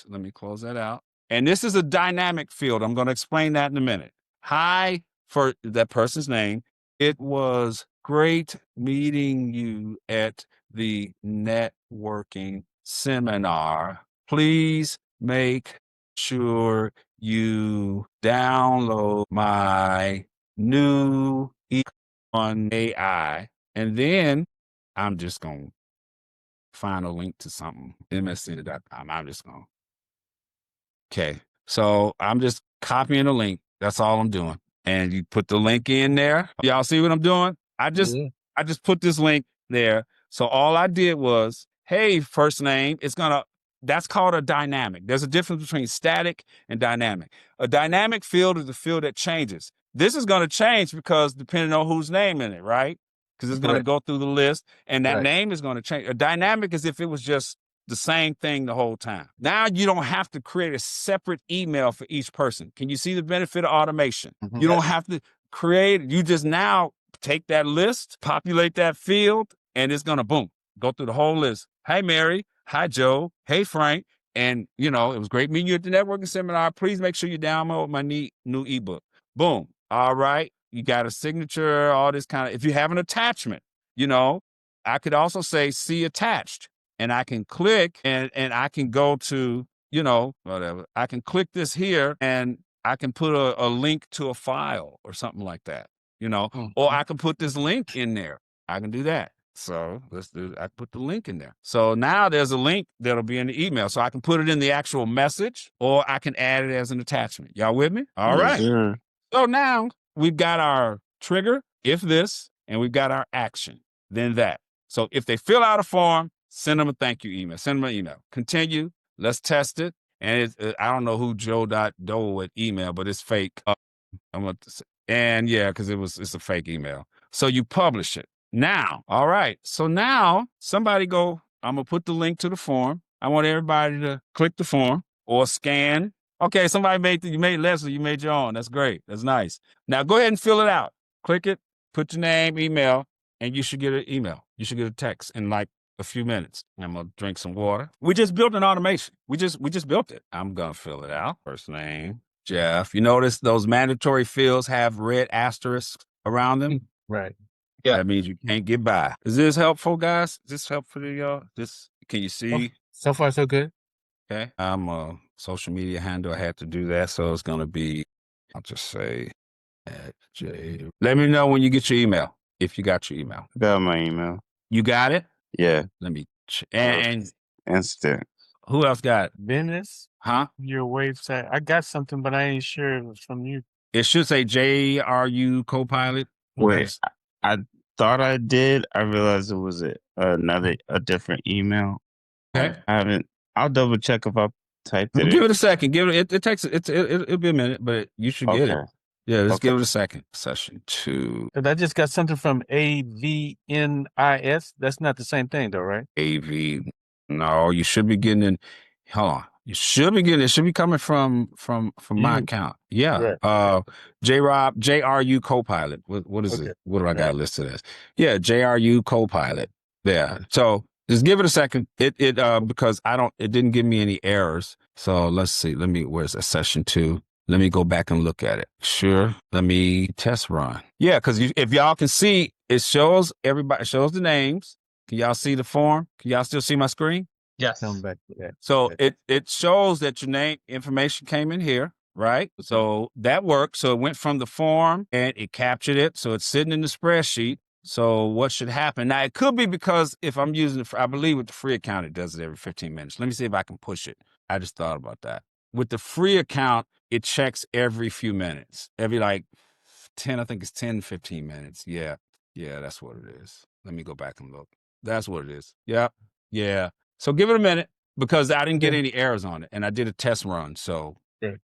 me close that out. And this is a dynamic field. I'm going to explain that in a minute. Hi, for that person's name. It was great meeting you at the networking seminar. Please make sure you download my new on AI. And then I'm just going to find a link to something, msc.com. I'm just going to. Okay. So I'm just copying the link. That's all I'm doing. And you put the link in there. Y'all see what I'm doing? I just put this link there. So all I did was, hey, first name, that's called a dynamic. There's a difference between static and dynamic. A dynamic field is a field that changes. This is going to change because depending on whose name in it, right? Because it's going to go through the list and that name is going to change. A dynamic is if it was just the same thing the whole time. Now you don't have to create a separate email for each person. Can you see the benefit of automation? Mm-hmm. You don't have to create, you just now take that list, populate that field, and it's going to boom, go through the whole list. Hi, Mary. Hi, Joe. Hey, Frank. And, it was great meeting you at the networking seminar. Please make sure you download my new ebook. Boom. All right. You got a signature, all this kind of, if you have an attachment, I could also say see attached. And I can click and I can go to, whatever. I can click this here and I can put a link to a file or something like that, or I can put this link in there. I can do that. So I put the link in there. So now there's a link that'll be in the email. So I can put it in the actual message or I can add it as an attachment. Y'all with me? All right. Sure. So now we've got our trigger, if this, and we've got our action, then that. So if they fill out a form, send them a thank you email. Send them an email. Continue. Let's test it. And I don't know who Joe.Dole at email, but it's fake. And yeah, because it's a fake email. So you publish it. Now, all right. So now somebody I'm going to put the link to the form. I want everybody to click the form or scan. Okay, somebody you made Leslie, you made your own. That's great. That's nice. Now go ahead and fill it out. Click it, put your name, email, and you should get an email. You should get a text in like a few minutes. I'm going to drink some water. We just built an automation. We just built it. I'm going to fill it out. First name, Jeff. You notice those mandatory fields have red asterisks around them? Right. Yeah. That means you can't get by. Is this helpful, guys? Is this helpful to y'all? Can you see? So far, so good. Okay. I'm a social media handle. I had to do that. So it's going to be, I'll just say, @J. Let me know when you get your email, if you got your email. Got my email. You got it? Yeah. Let me, and Instant. who else got it? Business, Huh? your website. I got something, but I ain't sure it was from you. It should say JRU Copilot. Wait, I thought I did. I realized it was a different email. Okay. I'll double check if I typed it. Give it a second. It'll be a minute, but you should get it. Yeah, let's give it a second. Session 2. But I just got something from AVNIS. That's not the same thing, though, right? AV. No, you should be getting in. Hold on. You should be getting it. Should be coming from my account. Yeah. Right. JRU Copilot. What is it? What do I got listed as? Yeah, JRU Copilot. Yeah. So just give it a second. It because it didn't give me any errors. So let's see. Where's that session 2? Let me go back and look at it. Sure. Let me test run. Yeah, because if y'all can see, it shows the names. Can y'all see the form? Can y'all still see my screen? Yes. Come back to that. So it shows that your name information came in here, right? So that worked. So it went from the form and it captured it. So it's sitting in the spreadsheet. So what should happen? Now, it could be because if I'm using I believe with the free account, it does it every 15 minutes. Let me see if I can push it. I just thought about that. With the free account, it checks every few minutes. Every like 10, I think it's 10, 15 minutes. Yeah. Yeah, that's what it is. Let me go back and look. That's what it is. Yeah. Yeah. So give it a minute because I didn't get any errors on it and I did a test run. So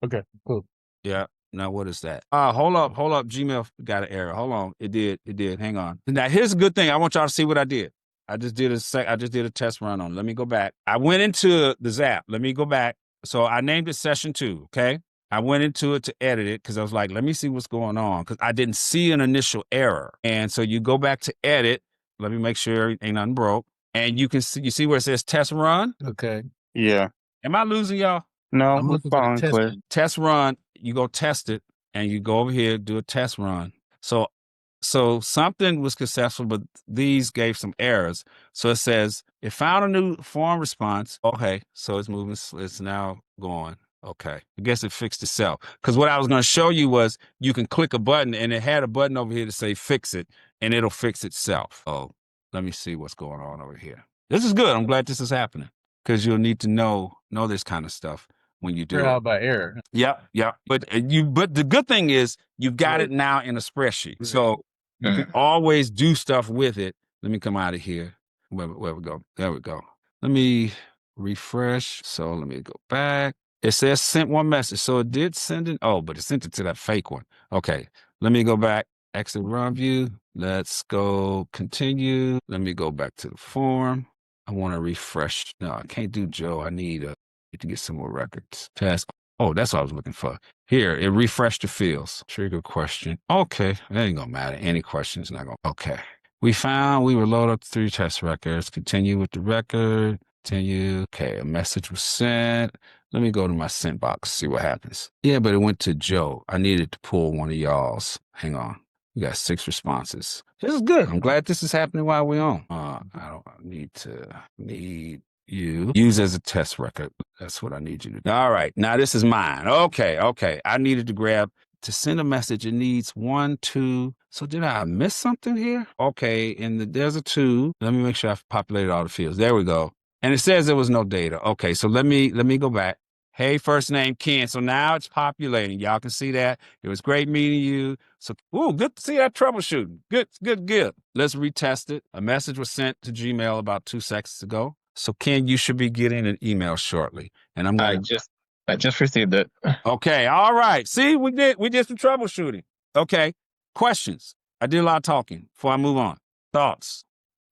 Okay, cool. yeah. Now what is that? Hold up. Gmail got an error. Hold on. It did. Hang on. Now here's a good thing. I want y'all to see what I did. I just did a test run on it. Let me go back. I went into the Zap. Let me go back. So I named it session 2. Okay. I went into it to edit it because I was like, let me see what's going on because I didn't see an initial error. And so you go back to edit. Let me make sure ain't nothing broke. And you see where it says test run? Okay. Yeah. Am I losing y'all? No, I'm we're looking for following the clear. Test run, you go test it and you go over here, do a test run. So something was successful, but these gave some errors. So it says it found a new form response. Okay. So it's moving. It's now going. Okay. I guess it fixed itself. Because what I was going to show you was you can click a button and it had a button over here to say fix it and it'll fix itself. Oh, let me see what's going on over here. This is good. I'm glad this is happening because you'll need to know this kind of stuff when you do Out it. by error. Yep. But the good thing is you've got it now in a spreadsheet. So you can always do stuff with it. Let me come out of here. Where we go? There we go. Let me refresh. So let me go back. It says sent one message. So it did send it. Oh, but it sent it to that fake one. Okay. Let me go back. Exit run view. Let's go continue. Let me go back to the form. I want to refresh. No, I can't do Joe. I need to get some more records. Task. Oh, that's what I was looking for. Here, it refreshed the fields. Trigger question. Okay, that ain't gonna matter. Any questions not gonna. Okay. We were loaded up 3 test records. Continue with the record. Continue. Okay, a message was sent. Let me go to my sent box, see what happens. Yeah, but it went to Joe. I needed to pull one of y'all's. Hang on. We got 6 responses. This is good. I'm glad this is happening while we're on. I don't need you use as a test record. That's what I need you to do. All right. Now this is mine. Okay. I needed to grab to send a message. It needs 1, 2. So did I miss something here? Okay. There's a 2. Let me make sure I've populated all the fields. There we go. And it says there was no data. Okay. So let me go back. Hey, first name Ken. So now it's populating. Y'all can see that. It was great meeting you. So, good to see that troubleshooting. Good. Let's retest it. A message was sent to Gmail about 2 seconds ago. So, Ken, you should be getting an email shortly. And I'm going to. I just received it. Okay. All right. See, we did some troubleshooting. Okay. Questions. I did a lot of talking before I move on. Thoughts?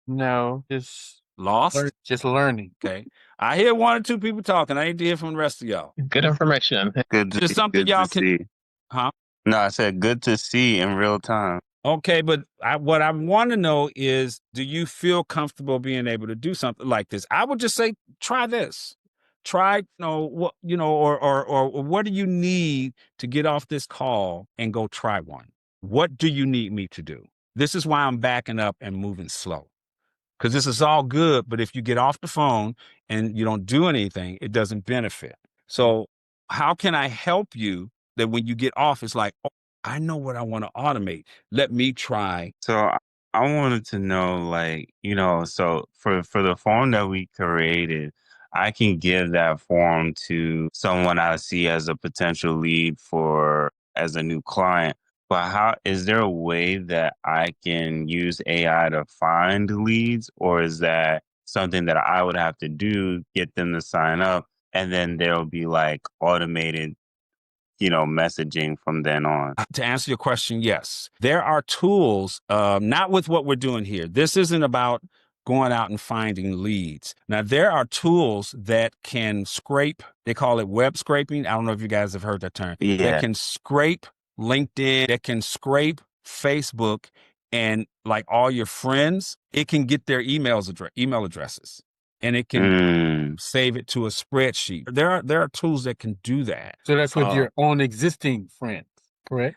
No, just Lost? just learning. Okay. I hear 1 or 2 people talking. I need to hear from the rest of y'all. Good information. Just something y'all can see. Huh? No, I said good to see in real time. Okay, but what I want to know is, do you feel comfortable being able to do something like this? I would just say, try this. Try, or what do you need to get off this call and go try one? What do you need me to do? This is why I'm backing up and moving slow. Because this is all good, but if you get off the phone and you don't do anything, it doesn't benefit. So how can I help you that when you get off, it's like, oh, I know what I want to automate. Let me try. So I wanted to know, like, so for the form that we created, I can give that form to someone I see as a potential lead as a new client. But how is there a way that I can use AI to find leads, or is that something that I would have to do, get them to sign up, and then there'll be like automated, messaging from then on? To answer your question, yes. There are tools, not with what we're doing here. This isn't about going out and finding leads. Now, there are tools that can scrape. They call it web scraping. I don't know if you guys have heard that term. Yeah. That can scrape LinkedIn, that can scrape Facebook, and like all your friends, it can get their email addresses, and it can save it to a spreadsheet. There are tools that can do that. So that's with your own existing friends, correct?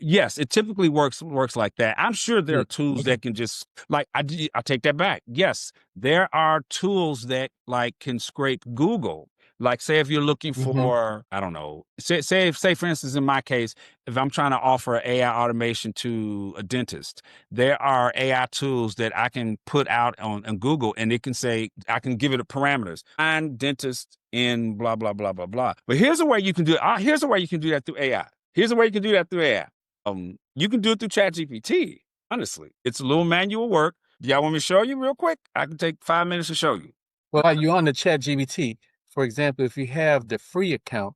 Yes, it typically works like that. I'm sure there are tools that can just I take that back. Yes, there are tools that can scrape Google. Like, say if you're looking for, I don't know, say for instance, in my case, if I'm trying to offer AI automation to a dentist, there are AI tools that I can put out on Google, and it can say, I can give it parameters. I'm dentist in blah, blah, blah, blah, blah. But here's a way you can do it. Here's a way you can do that through AI. Here's a way you can do that through AI. You can do it through ChatGPT. Honestly, it's a little manual work. Do y'all want me to show you real quick? I can take 5 minutes to show you. Well, while you're on the ChatGPT, for example, if you have the free account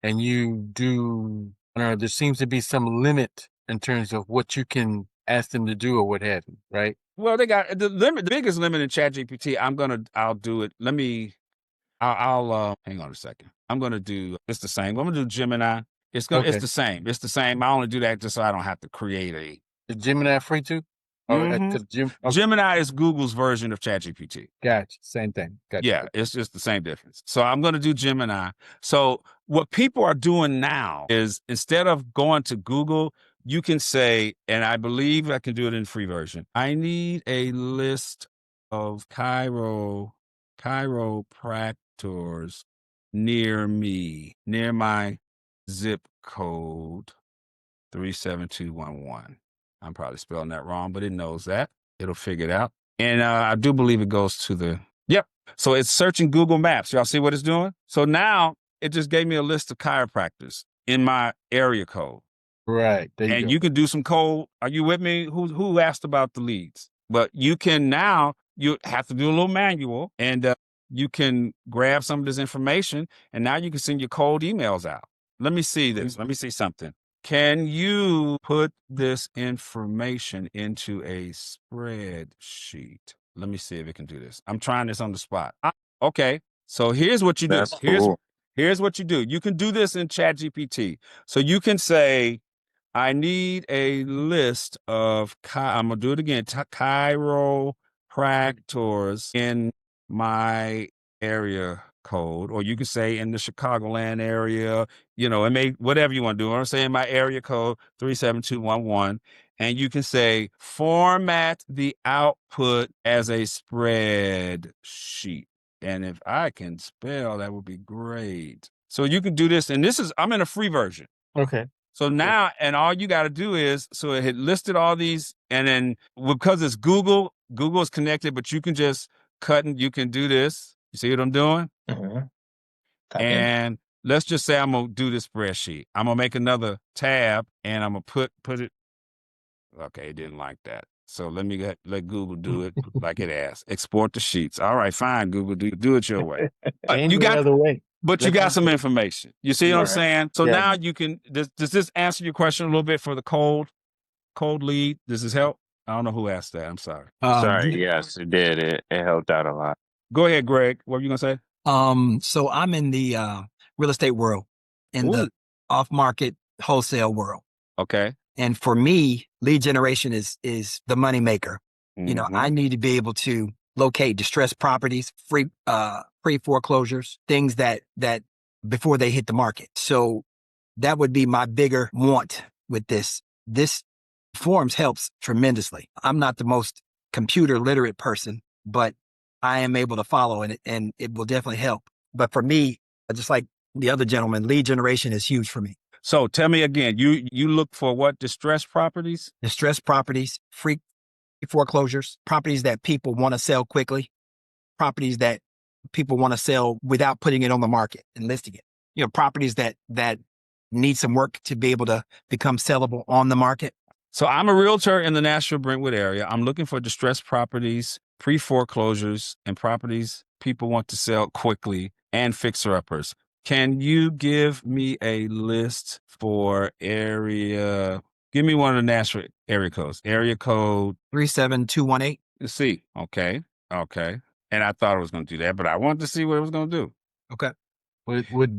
and you do, there seems to be some limit in terms of what you can ask them to do or what have you, right? Well, they got the biggest limit in ChatGPT. I'll do it. I'll hang on a second. I'm going to do, it's the same. I'm going to do Gemini. It's the same. It's the same. I only do that just so I don't have to create a. Is Gemini free too? Gemini is Google's version of ChatGPT. Gotcha. Same thing. Gotcha. Yeah, it's just the same difference. So I'm going to do Gemini. So what people are doing now is, instead of going to Google, you can say, and I believe I can do it in free version, I need a list of chiropractors near me, near my zip code 37211. I'm probably spelling that wrong, but it knows that. It'll figure it out. And I do believe it goes to yep. So it's searching Google Maps. Y'all see what it's doing? So now it just gave me a list of chiropractors in my area code. Right. You can do some code. Are you with me? Who asked about the leads? But you can now, you have to do a little manual, and you can grab some of this information, and now you can send your cold emails out. Let me see this. Let me see something. Can you put this information into a spreadsheet? Let me see if it can do this. I'm trying this on the spot. Okay. So here's what you do. That's cool. Here's what you do. You can do this in ChatGPT. So you can say, I need a list of, I'm going to do it again, chiropractors in my area code, or you can say in the Chicagoland area, it may, whatever you want to do. I'm saying my area code 37211, and you can say, format the output as a spreadsheet. And if I can spell, that would be great. So you can do this, and I'm in a free version. Okay. So now, and all you got to do is, so it had listed all these, and then because it's Google is connected, but you can just cut and you can do this. You see what I'm doing? Mm-hmm. And let's just say I'm going to do this spreadsheet. I'm going to make another tab, and I'm going to put it. Okay, it didn't like that. So let me let Google do it like it asked. Export the sheets. All right, fine, Google, do it your way. You got the way. But you got some information. You see what I'm saying? So Yeah. now you can, does this answer your question a little bit for the cold lead? Does this help? I don't know who asked that. I'm sorry. Sorry, yes, it did. It helped out a lot. Go ahead, Greg. What were you going to say? So I'm in the real estate world, in the off-market wholesale world. Okay. And for me, lead generation is the money maker. Mm-hmm. You know, I need to be able to locate distressed properties, pre-foreclosures, things that before they hit the market. So that would be my bigger want with this. This forms helps tremendously. I'm not the most computer literate person, but I am able to follow it, and it will definitely help. But for me, just like the other gentleman, lead generation is huge for me. So tell me again, you look for what? Distressed properties? Distressed properties, free foreclosures, properties that people want to sell quickly, properties that people want to sell without putting it on the market and listing it. You know, properties that need some work to be able to become sellable on the market. So I'm a realtor in the Nashville Brentwood area. I'm looking for distressed properties, pre-foreclosures, and properties people want to sell quickly, and fixer-uppers. Can you give me a list for area? Give me one of the Nashville area codes. Area code 37218. C. Okay. And I thought it was going to do that, but I wanted to see what it was going to do. Okay.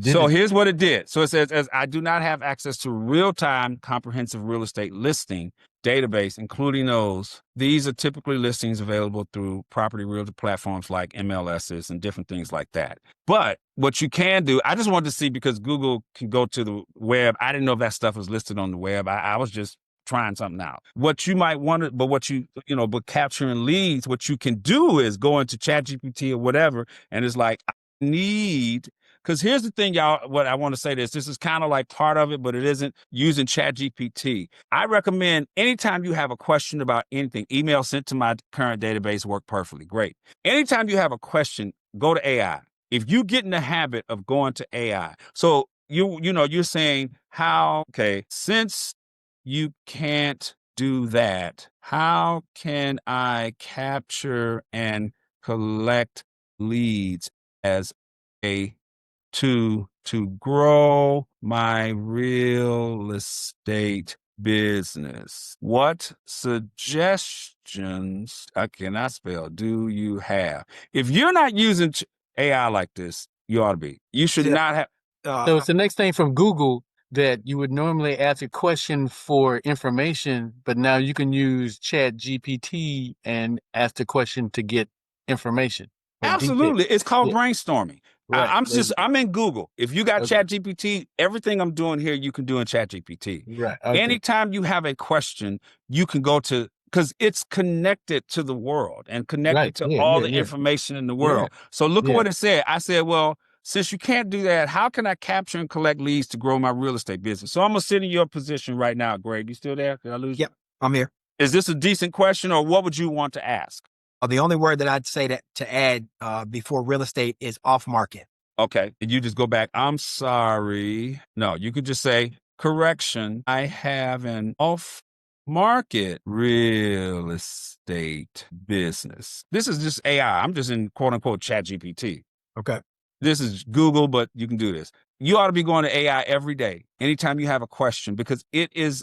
So here's what it did. So it says, as I do not have access to real-time comprehensive real estate listing database, including those, these are typically listings available through property realtor platforms like MLSs and different things like that. But what you can do, I just wanted to see, because Google can go to the web. I didn't know if that stuff was listed on the web. I was just trying something out. What you might want to, but capturing leads, what you can do is go into ChatGPT or whatever, and it's like, I need. Because here's the thing, y'all, what I want to say this is kind of like part of it, but it isn't, using ChatGPT. I recommend anytime you have a question about anything, email sent to my current database work perfectly. Great. Anytime you have a question, go to AI. If you get in the habit of going to AI, so you're saying since you can't do that, how can I capture and collect leads as a to grow my real estate business? What suggestions, I cannot spell, do you have? If you're not using AI like this, you ought to be. You should not have. So it's the next thing from Google that you would normally ask a question for information, but now you can use ChatGPT and ask the question to get information. Absolutely. It's called brainstorming. Right. I'm in Google. If you got ChatGPT, everything I'm doing here, you can do in ChatGPT. Right. Okay. Anytime you have a question, you can go to, because it's connected to the world and connected to all the information in the world. Yeah. So look at what it said. I said, well, since you can't do that, how can I capture and collect leads to grow my real estate business? So I'm going to sit in your position right now, Greg. You still there? Did I lose you? Yep, I'm here. Is this a decent question, or what would you want to ask? The only word that I'd say to add before real estate is off market. Okay. And you just go back. I'm sorry. No, you could just say, correction, I have an off market real estate business. This is just AI. I'm just in quote unquote ChatGPT. Okay. This is Google, but you can do this. You ought to be going to AI every day, anytime you have a question, because it is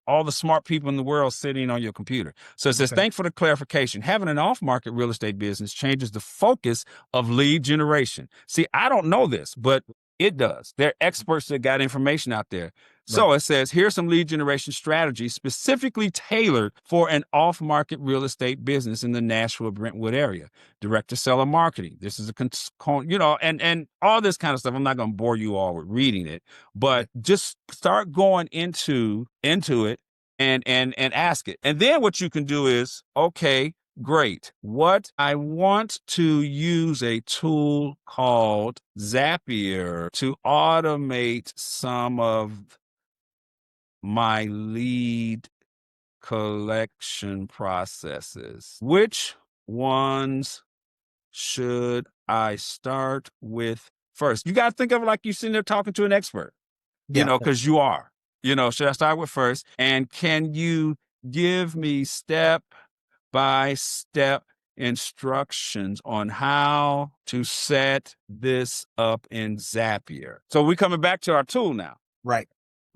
all the smart people in the world sitting on your computer. So it says, thanks for the clarification. Having an off-market real estate business changes the focus of lead generation. See, I don't know this, but it does. There are experts that got information out there. So it says, here's some lead generation strategies specifically tailored for an off-market real estate business in the Nashville Brentwood area. Direct to seller marketing. This is and all this kind of stuff. I'm not going to bore you all with reading it, but just start going into it and ask it. And then what you can do is, okay, great. What I want to use a tool called Zapier to automate some of my lead collection processes. Which ones should I start with first? You got to think of it like you're sitting there talking to an expert, because you are. Should I start with first? And can you give me step by step instructions on how to set this up in Zapier? So we're coming back to our tool now. Right.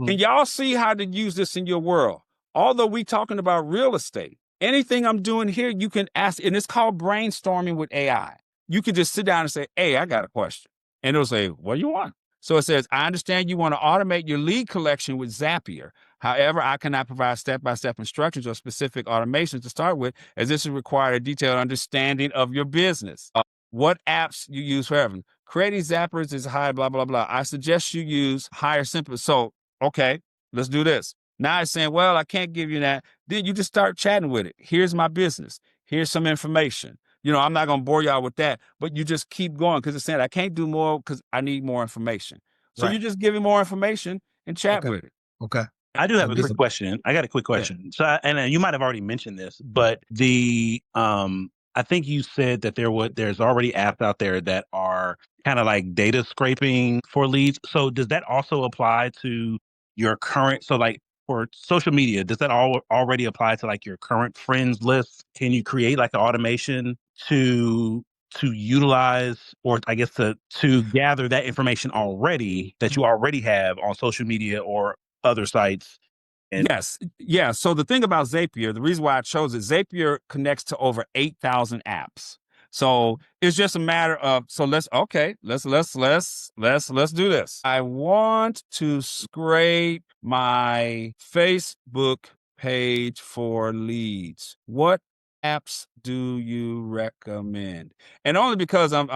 Can y'all see how to use this in your world? Although we talking about real estate, anything I'm doing here, you can ask, and it's called brainstorming with AI. You can just sit down and say, hey, I got a question. And it'll say, what do you want? So it says, I understand you want to automate your lead collection with Zapier. However, I cannot provide step-by-step instructions or specific automations to start with, as this would require a detailed understanding of your business. What apps you use for everything. Creating Zappers is high, blah, blah, blah. I suggest you use higher, simpler. So, okay, let's do this. Now it's saying, well, I can't give you that. Then you just start chatting with it. Here's my business. Here's some information. I'm not going to bore y'all with that, but you just keep going because it's saying I can't do more because I need more information. So you just give him more information and chat with it. Okay. I do have a quick question. I got a quick question. Yeah. So, and you might have already mentioned this, but I think you said that there's already apps out there that are kind of like data scraping for leads. So does that also apply to your current? So like for social media, does that already apply to like your current friends list? Can you create like an automation to utilize, or I guess to gather that information already that you already have on social media or other sites? Yes. Yeah. So the thing about Zapier, the reason why I chose it, Zapier connects to over 8,000 apps. So it's just a matter of, let's do this. I want to scrape my Facebook page for leads. What apps do you recommend? And only because I'm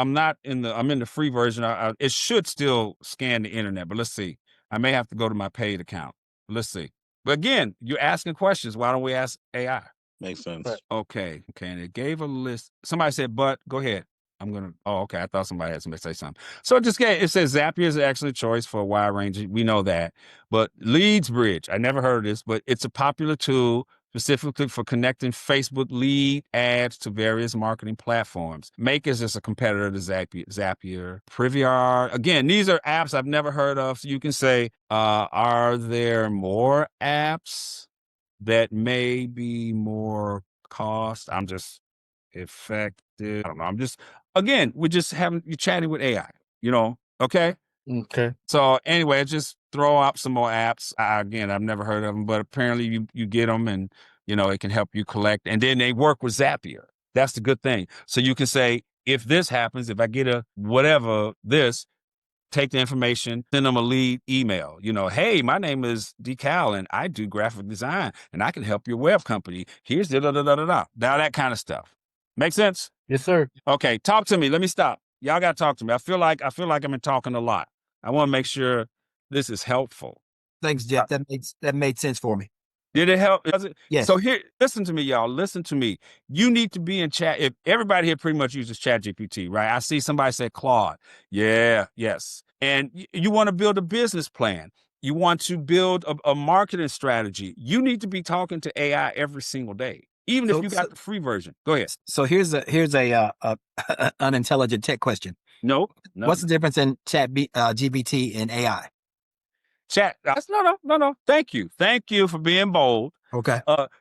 in the free version, it should still scan the internet, but let's see. I may have to go to my paid account. Let's see. But again, you're asking questions. Why don't we ask AI? Makes sense. Okay. And it gave a list. Somebody said, but go ahead. Okay. I thought somebody had somebody say something. So it says Zapier is an excellent choice for a wide range. We know that. But Leads Bridge, I never heard of this, but it's a popular tool specifically for connecting Facebook lead ads to various marketing platforms. Make is just a competitor to Zapier. Privyar. Again, these are apps I've never heard of. So you can say, are there more apps that may be more cost? I'm just effective. I don't know. We're just you're chatting with AI, okay? Okay. So anyway, just throw up some more apps. Again, I've never heard of them, but apparently you get them and, it can help you collect. And then they work with Zapier. That's the good thing. So you can say, if this happens, if I get a whatever this, take the information, send them a lead email. Hey, my name is Decal and I do graphic design and I can help your web company. Here's da-da-da-da-da-da. Now that kind of stuff. Make sense? Yes, sir. Okay, talk to me. Let me stop. Y'all got to talk to me. I feel like I've been talking a lot. I want to make sure this is helpful. Thanks, Jeff. That made sense for me. Did it help? Does it? Yes. So here, listen to me, y'all. Listen to me. You need to be in chat. If everybody here pretty much uses ChatGPT, right? I see somebody say Claude. Yeah, yes. And you want to build a business plan. You want to build a marketing strategy. You need to be talking to AI every single day, even if you got the free version. Go ahead. So here's a unintelligent tech question. No. What's the difference in GPT and AI? No. Thank you for being bold. Okay.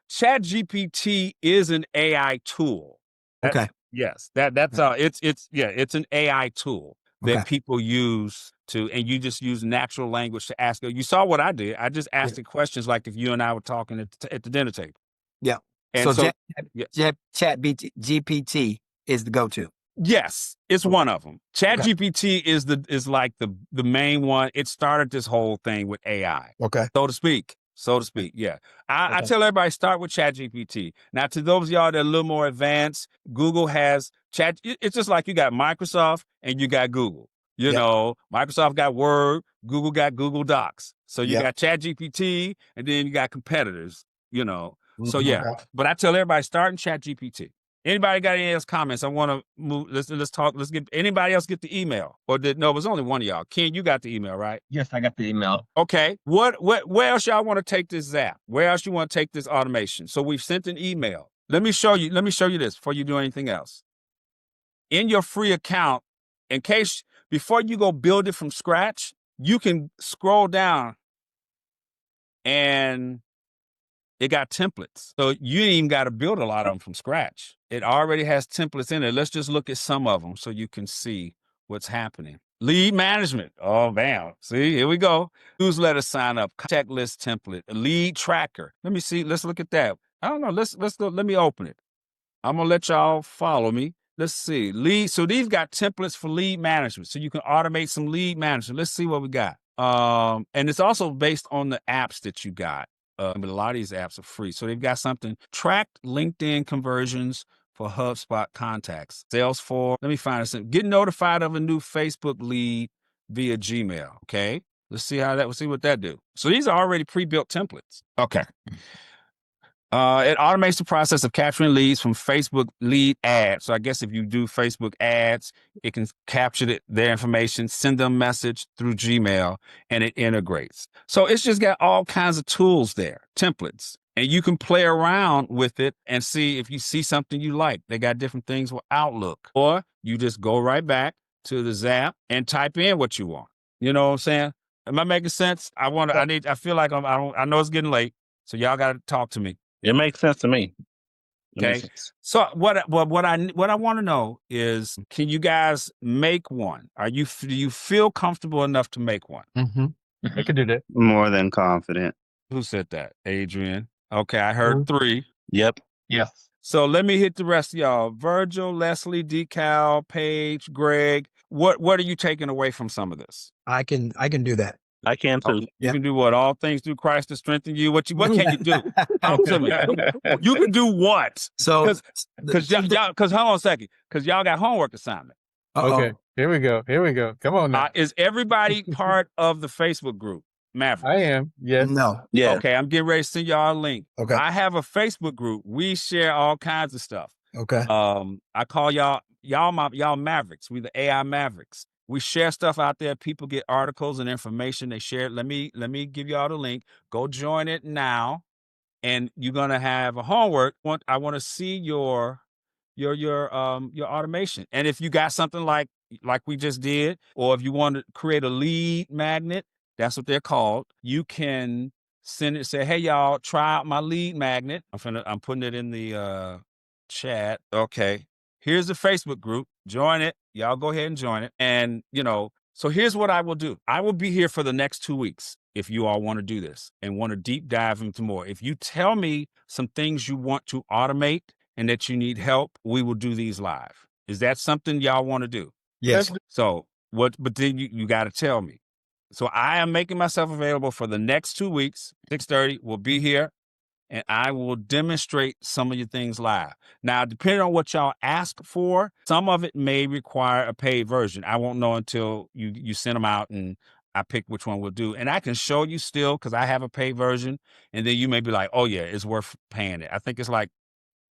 ChatGPT is an AI tool. Okay. Yes. That's it's an AI tool that people use and you just use natural language to ask it. You saw what I did. I just asked it questions like if you and I were talking at the dinner table. Yeah. And GPT is the go-to. Yes, it's one of them. ChatGPT is like the main one. It started this whole thing with AI. Okay. So to speak. Yeah. I tell everybody start with ChatGPT. Now, to those of y'all that are a little more advanced, Google has Chat. It's just like you got Microsoft and you got Google. Microsoft got Word, Google got Google Docs. So you got ChatGPT and then you got competitors. you know. So yeah, but I tell everybody start in ChatGPT. Anybody got any else comments? I want to move. Let's talk. Let's get anybody else get the email or no? It was only one of y'all. Ken, you got the email, right? Yes, I got the email. Okay. Where else y'all want to take this Zap? Where else you want to take this automation? So we've sent an email. Let me show you this before you do anything else. In your free account, in case before you go build it from scratch, you can scroll down and it got templates. So you ain't even got to build a lot of them from scratch. It already has templates in it. Let's just look at some of them so you can see what's happening. Lead management. Oh, bam. See, here we go. Newsletter sign up, contact list template, a lead tracker. Let me see. Let's look at that. I don't know. Let's go. Let me open it. I'm going to let y'all follow me. Let's see. Lead. So these got templates for lead management. So you can automate some lead management. Let's see what we got. And it's also based on the apps that you got. But a lot of these apps are free. So they've got something tracked LinkedIn conversions for HubSpot contacts. Salesforce. Let me find this. Get notified of a new Facebook lead via Gmail. Okay. Let's see how that. We'll see what that do. So these are already pre-built templates. Okay. It automates the process of capturing leads from Facebook lead ads. So I guess if you do Facebook ads, it can capture their information, send them a message through Gmail, and it integrates. So it's just got all kinds of tools there, templates, and you can play around with it and see if you see something you like. They got different things with Outlook, or you just go right back to the Zap and type in what you want. You know what I'm saying? Am I making sense? I feel like I know it's getting late, so y'all got to talk to me. It makes sense to me. Okay. So what I want to know is, can you guys make one? Do you feel comfortable enough to make one? Mm-hmm. I can do that. More than confident. Who said that? Adrian. Okay, I heard 3. Yep. Yes. So let me hit the rest of y'all. Virgil, Leslie, Decal, Paige, Greg. What are you taking away from some of this? I can do that. I can too. You can do what? All things through Christ to strengthen you. What can you do? Talk to me. You can do what? So, because hold on a second, because y'all got homework assignment. Okay, here we go. Come on now. Is everybody part of the Facebook group, Maverick? I am. Yes. No. Yeah. Okay, I'm getting ready to send y'all a link. Okay. I have a Facebook group. We share all kinds of stuff. Okay. I call y'all Mavericks. We the AI Mavericks. We share stuff out there. People get articles and information. They share it. Let me give y'all the link. Go join it now, and you're gonna have a homework. I want to see your automation. And if you got something like we just did, or if you want to create a lead magnet, that's what they're called. You can send it. Say, hey y'all, try out my lead magnet. I'm putting it in the chat. Okay. Here's the Facebook group. Join it. Y'all go ahead and join it. And, so here's what I will do. I will be here for the next 2 weeks if you all want to do this and want to deep dive into more. If you tell me some things you want to automate and that you need help, we will do these live. Is that something y'all want to do? Yes. So but then you got to tell me. So I am making myself available for the next 2 weeks. 6:30, we'll be here. And I will demonstrate some of your things live. Now, depending on what y'all ask for, some of it may require a paid version. I won't know until you send them out and I pick which one we'll do. And I can show you still because I have a paid version. And then you may be like, oh, yeah, it's worth paying it. I think it's like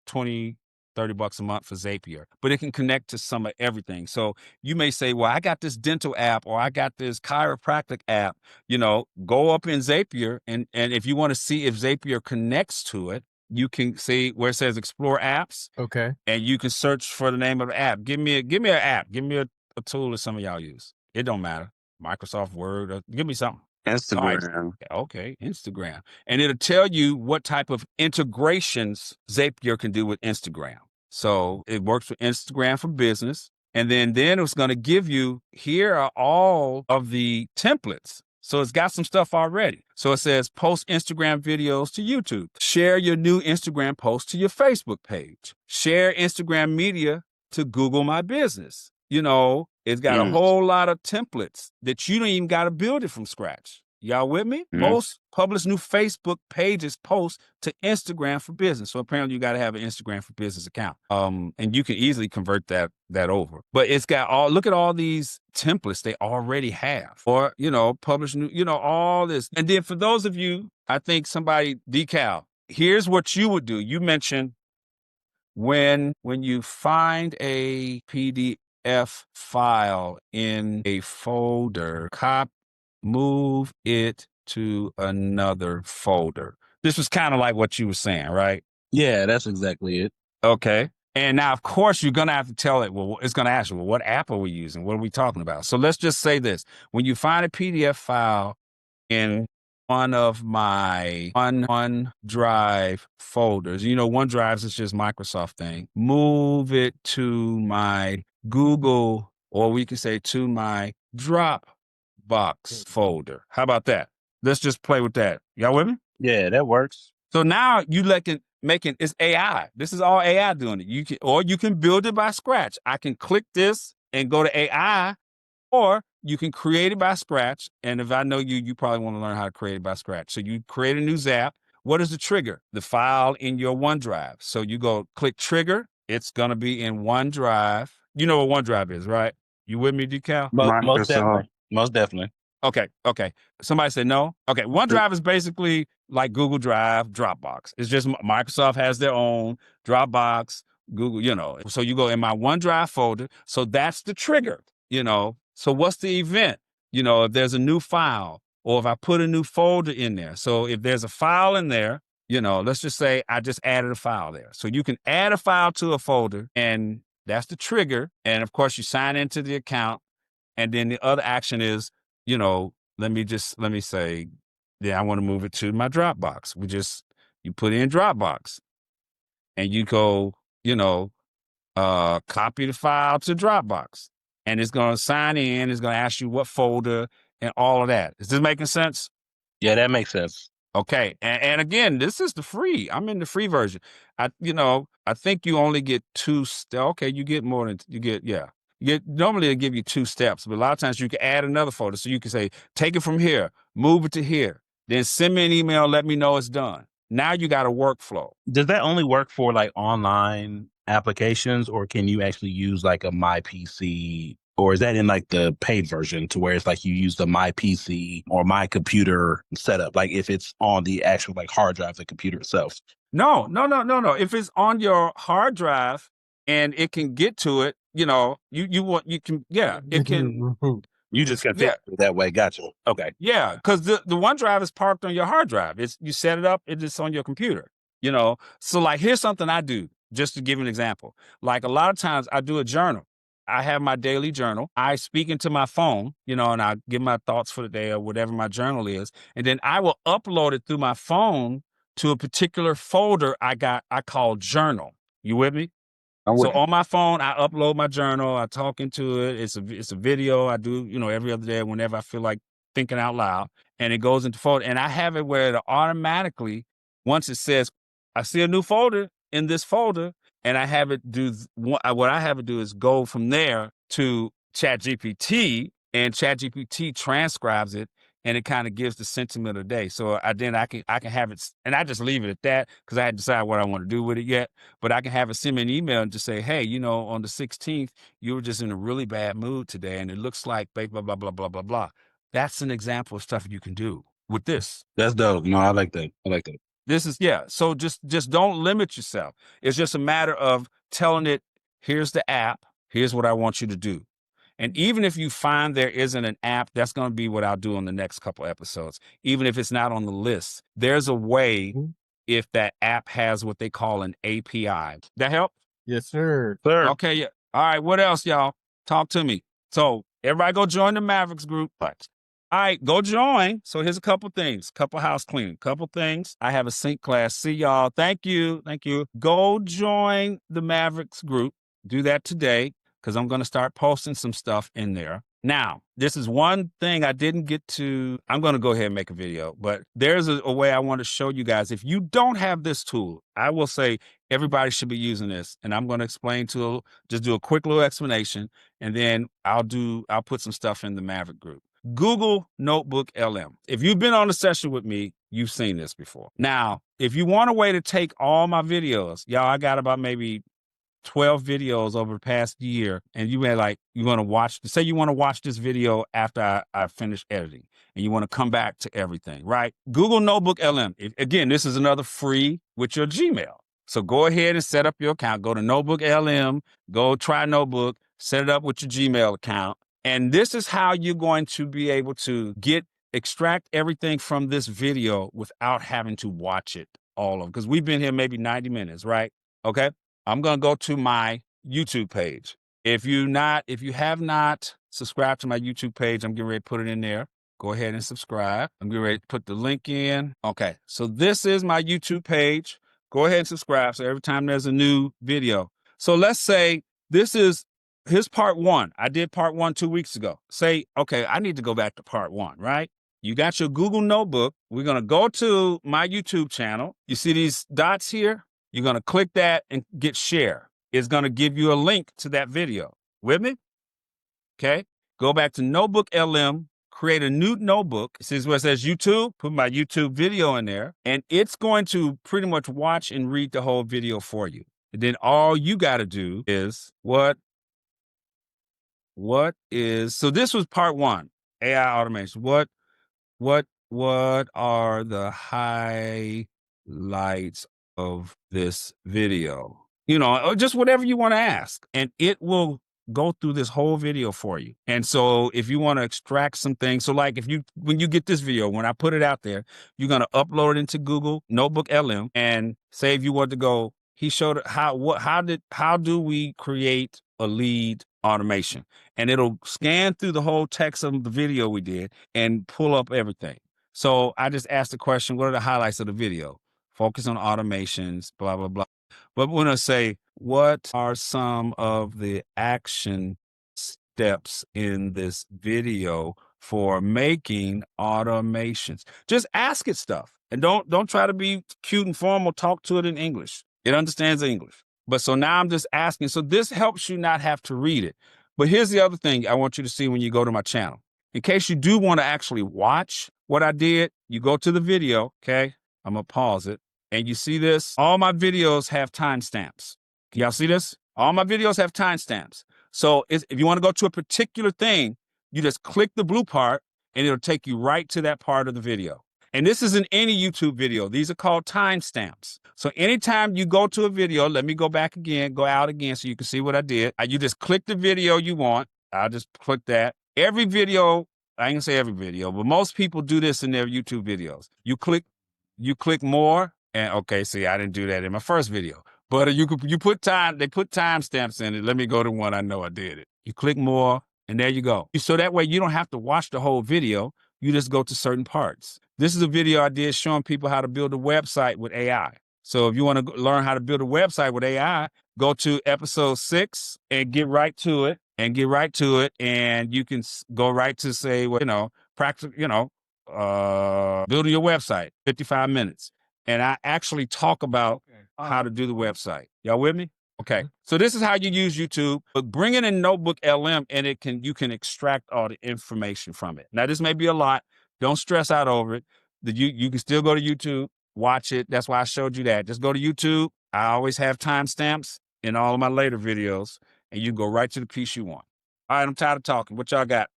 $20, $30 a month for Zapier, but it can connect to some of everything. So you may say, well, I got this dental app or I got this chiropractic app, go up in Zapier. And if you want to see if Zapier connects to it, you can see where it says explore apps. Okay. And you can search for the name of the app. Give me an app. Give me a tool that some of y'all use. It don't matter. Microsoft Word, give me something. Instagram. Okay, Instagram. And it'll tell you what type of integrations Zapier can do with Instagram. So it works with Instagram for business. And then it's going to give you, here are all of the templates. So it's got some stuff already. So it says post Instagram videos to YouTube. Share your new Instagram post to your Facebook page. Share Instagram media to Google My Business. It's got a whole lot of templates that you don't even got to build it from scratch. Y'all with me? Publish new Facebook pages, post to Instagram for business. So apparently you got to have an Instagram for business account. And you can easily convert that over. But it's got look at all these templates they already have. Or, publish new, all this. And then for those of you, I think somebody, Decal, here's what you would do. You mentioned when you find a PDF file in a folder, move it to another folder. This was kind of like what you were saying, right? Yeah, that's exactly it. Okay. And now, of course, you're going to have to tell it, well, it's going to ask you, well, what app are we using? What are we talking about? So let's just say this. When you find a PDF file in one of my OneDrive folders, OneDrive is just Microsoft thing, move it to my Google, or we can say to my Dropbox folder. How about that? Let's just play with that. Y'all with me? Yeah, that works. So now you making it's AI. This is all AI doing it. You can build it by scratch. I can click this and go to AI, or you can create it by scratch. And if I know you, you probably want to learn how to create it by scratch. So you create a new Zap. What is the trigger? The file in your OneDrive. So you go click trigger. It's going to be in OneDrive. You know what OneDrive is, right? You with me, Decal? Most Microsoft. definitely. Most definitely. Okay. Somebody said no. Okay. OneDrive is basically like Google Drive, Dropbox. It's just Microsoft has their own Dropbox, Google, So you go in my OneDrive folder. So that's the trigger, So what's the event? If there's a new file or if I put a new folder in there. So if there's a file in there, let's just say I just added a file there. So you can add a file to a folder and that's the trigger. And of course you sign into the account. And then the other action is, let me say, I want to move it to my Dropbox. You put in Dropbox and you go, copy the file to Dropbox and it's going to sign in. It's going to ask you what folder and all of that. Is this making sense? Yeah, that makes sense. Okay. And again, this is the free. I'm in the free version. I think you only get two. Okay. You get more than normally they give you 2 steps, but a lot of times you can add another folder. So you can say, take it from here, move it to here, then send me an email, let me know it's done. Now you got a workflow. Does that only work for like online applications, or can you actually use like a My PC, or is that in like the paid version to where it's like you use the My PC or My Computer setup, like if it's on the actual like hard drive, the computer itself? No. If it's on your hard drive and it can get to it, it can. You just configure it that way. Gotcha. Okay. Yeah, because the OneDrive is parked on your hard drive. You set it up, it's on your computer, So like, here's something I do, just to give an example. Like a lot of times I do a journal. I have my daily journal. I speak into my phone, and I give my thoughts for the day or whatever my journal is. And then I will upload it through my phone to a particular folder I call journal. You with me? So on my phone, I upload my journal. I talk into it. It's a video I do, every other day whenever I feel like thinking out loud. And it goes into folder. And I have it where it automatically, once it says, I see a new folder in this folder, and I have it do what I have it do is go from there to ChatGPT, and ChatGPT transcribes it. And it kind of gives the sentiment of the day. So I can have it, and I just leave it at that because I hadn't decided what I want to do with it yet. But I can have it send me an email and just say, hey, on the 16th, you were just in a really bad mood today, and it looks like blah, blah, blah, blah, blah, blah, blah. That's an example of stuff you can do with this. That's dope. No, I like that. This is, So just don't limit yourself. It's just a matter of telling it, here's the app, here's what I want you to do. And even if you find there isn't an app, that's going to be what I'll do on the next couple episodes. Even if it's not on the list, there's a way if that app has what they call an API. That help? Yes, sir. Okay. Yeah. All right. What else, y'all? Talk to me. So everybody go join the Mavericks group. All right, go join. So here's a couple things, couple house cleaning, couple things. I have a sync class. See y'all. Thank you. Go join the Mavericks group. Do that today, because I'm going to start posting some stuff in there. Now, this is one thing I didn't get to. I'm going to go ahead and make a video, but there's a way I want to show you guys. If you don't have this tool, I will say everybody should be using this. And I'm going to just do a quick little explanation, and then I'll put some stuff in the Maverick group. Google NotebookLM. If you've been on a session with me, you've seen this before. Now, if you want a way to take all my videos, y'all, I got about maybe 12 videos over the past year, and you may like, you want to watch, say you want to watch this video after I finish editing, and you want to come back to everything, right? Google NotebookLM. Again, this is another free with your Gmail. So go ahead and set up your account. Go to NotebookLM, go try Notebook, set it up with your Gmail account. And this is how you're going to be able to extract everything from this video without having to watch it all of, because we've been here maybe 90 minutes, right? Okay. I'm going to go to my YouTube page. If you have not subscribed to my YouTube page, I'm getting ready to put it in there. Go ahead and subscribe. I'm getting ready to put the link in. Okay. So this is my YouTube page. Go ahead and subscribe. So every time there's a new video. So let's say here's part 1. I did part 1 2 weeks ago. Say, okay, I need to go back to part 1, right? You got your Google Notebook. We're going to go to my YouTube channel. You see these dots here? You're going to click that and get share. It's going to give you a link to that video. With me? Okay. Go back to NotebookLM, create a new notebook. This is where it says YouTube. Put my YouTube video in there, and it's going to pretty much watch and read the whole video for you. And then all you got to do is so this was part 1, AI automation. What are the highlights of this video? Or just whatever you want to ask. And it will go through this whole video for you. And so if you want to extract some things, so like when you get this video, when I put it out there, you're going to upload it into Google NotebookLM, and say if you want to go, he showed how do we create a lead automation? And it'll scan through the whole text of the video we did and pull up everything. So I just asked the question, what are the highlights of the video? Focus on automations, blah, blah, blah. But when I say, what are some of the action steps in this video for making automations? Just ask it stuff. And don't try to be cute and formal. Talk to it in English. It understands English. But so now I'm just asking. So this helps you not have to read it. But here's the other thing I want you to see when you go to my channel. In case you do want to actually watch what I did, you go to the video, okay? I'm going to pause it. And you see this? All my videos have timestamps. Can y'all see this? All my videos have timestamps. So if you want to go to a particular thing, you just click the blue part, and it'll take you right to that part of the video. And this isn't any YouTube video. These are called timestamps. So anytime you go to a video, let me go back again, go out again so you can see what I did. You just click the video you want. I'll just click that. Every video, I ain't gonna say every video, but most people do this in their YouTube videos. You click more, and okay, see, I didn't do that in my first video. But they put timestamps in it. Let me go to one I know I did it. You click more, and there you go. So that way you don't have to watch the whole video. You just go to certain parts. This is a video I did showing people how to build a website with AI. So if you want to learn how to build a website with AI, go to episode 6 and get right to it. And you can go right to say, practice, building your website, 55 minutes. And I actually talk about how to do the website. Y'all with me? Okay. So this is how you use YouTube. But bring it in NotebookLM, and you can extract all the information from it. Now, this may be a lot. Don't stress out over it. You can still go to YouTube, watch it. That's why I showed you that. Just go to YouTube. I always have timestamps in all of my later videos, and you can go right to the piece you want. All right, I'm tired of talking. What y'all got?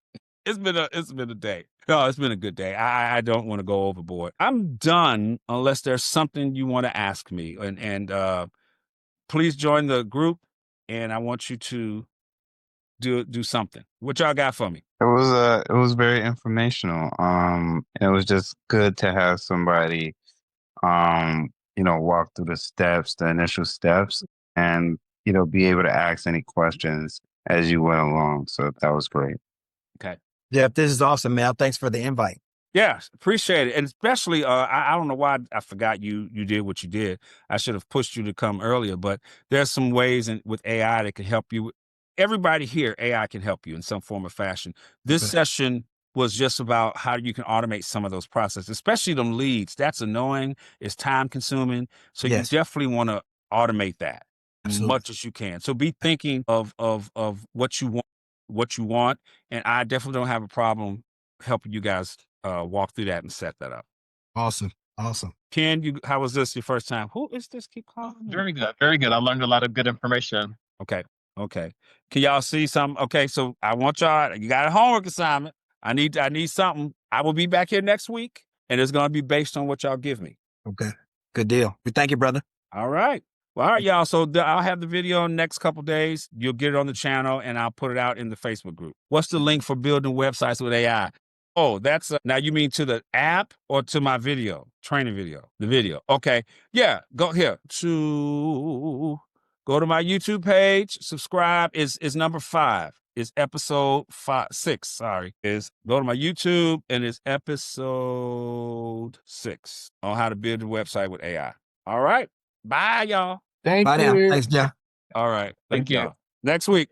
It's been a day. No, it's been a good day. I don't want to go overboard. I'm done unless there's something you want to ask me. And please join the group, and I want you to do something. What y'all got for me? It was very informational. It was just good to have somebody walk through the initial steps, and be able to ask any questions as you went along. So that was great. Okay. Yeah, this is awesome, Mel. Thanks for the invite. Yeah, appreciate it. And especially, I don't know why I forgot you did what you did. I should have pushed you to come earlier, but there's some ways with AI that can help you. Everybody here, AI can help you in some form or fashion. This session was just about how you can automate some of those processes, especially them leads. That's annoying. It's time consuming. So you definitely want to automate that as much as you can. So be thinking of what you want. And I definitely don't have a problem helping you guys walk through that and set that up. Awesome. Awesome. Ken, how was this your first time? Who is this? Keep calling me. Very good. Very good. I learned a lot of good information. Okay. Can y'all see something? Okay, so I want y'all. You got a homework assignment. I need something. I will be back here next week, and it's going to be based on what y'all give me. Okay. Good deal. We thank you, brother. All right. Well, all right, y'all. So I'll have the video in the next couple days. You'll get it on the channel, and I'll put it out in the Facebook group. What's the link for building websites with AI? Oh, that's now you mean to the app or to my video, training video, the video. Okay. Yeah. Go here go to my YouTube page, subscribe is number 5. It's episode 6. Sorry. Go to my YouTube and it's episode 6 on how to build a website with AI. All right. Bye, y'all. Thank Bye you. now. Thanks, Jeff. All right. Thank you. Y'all. Next week.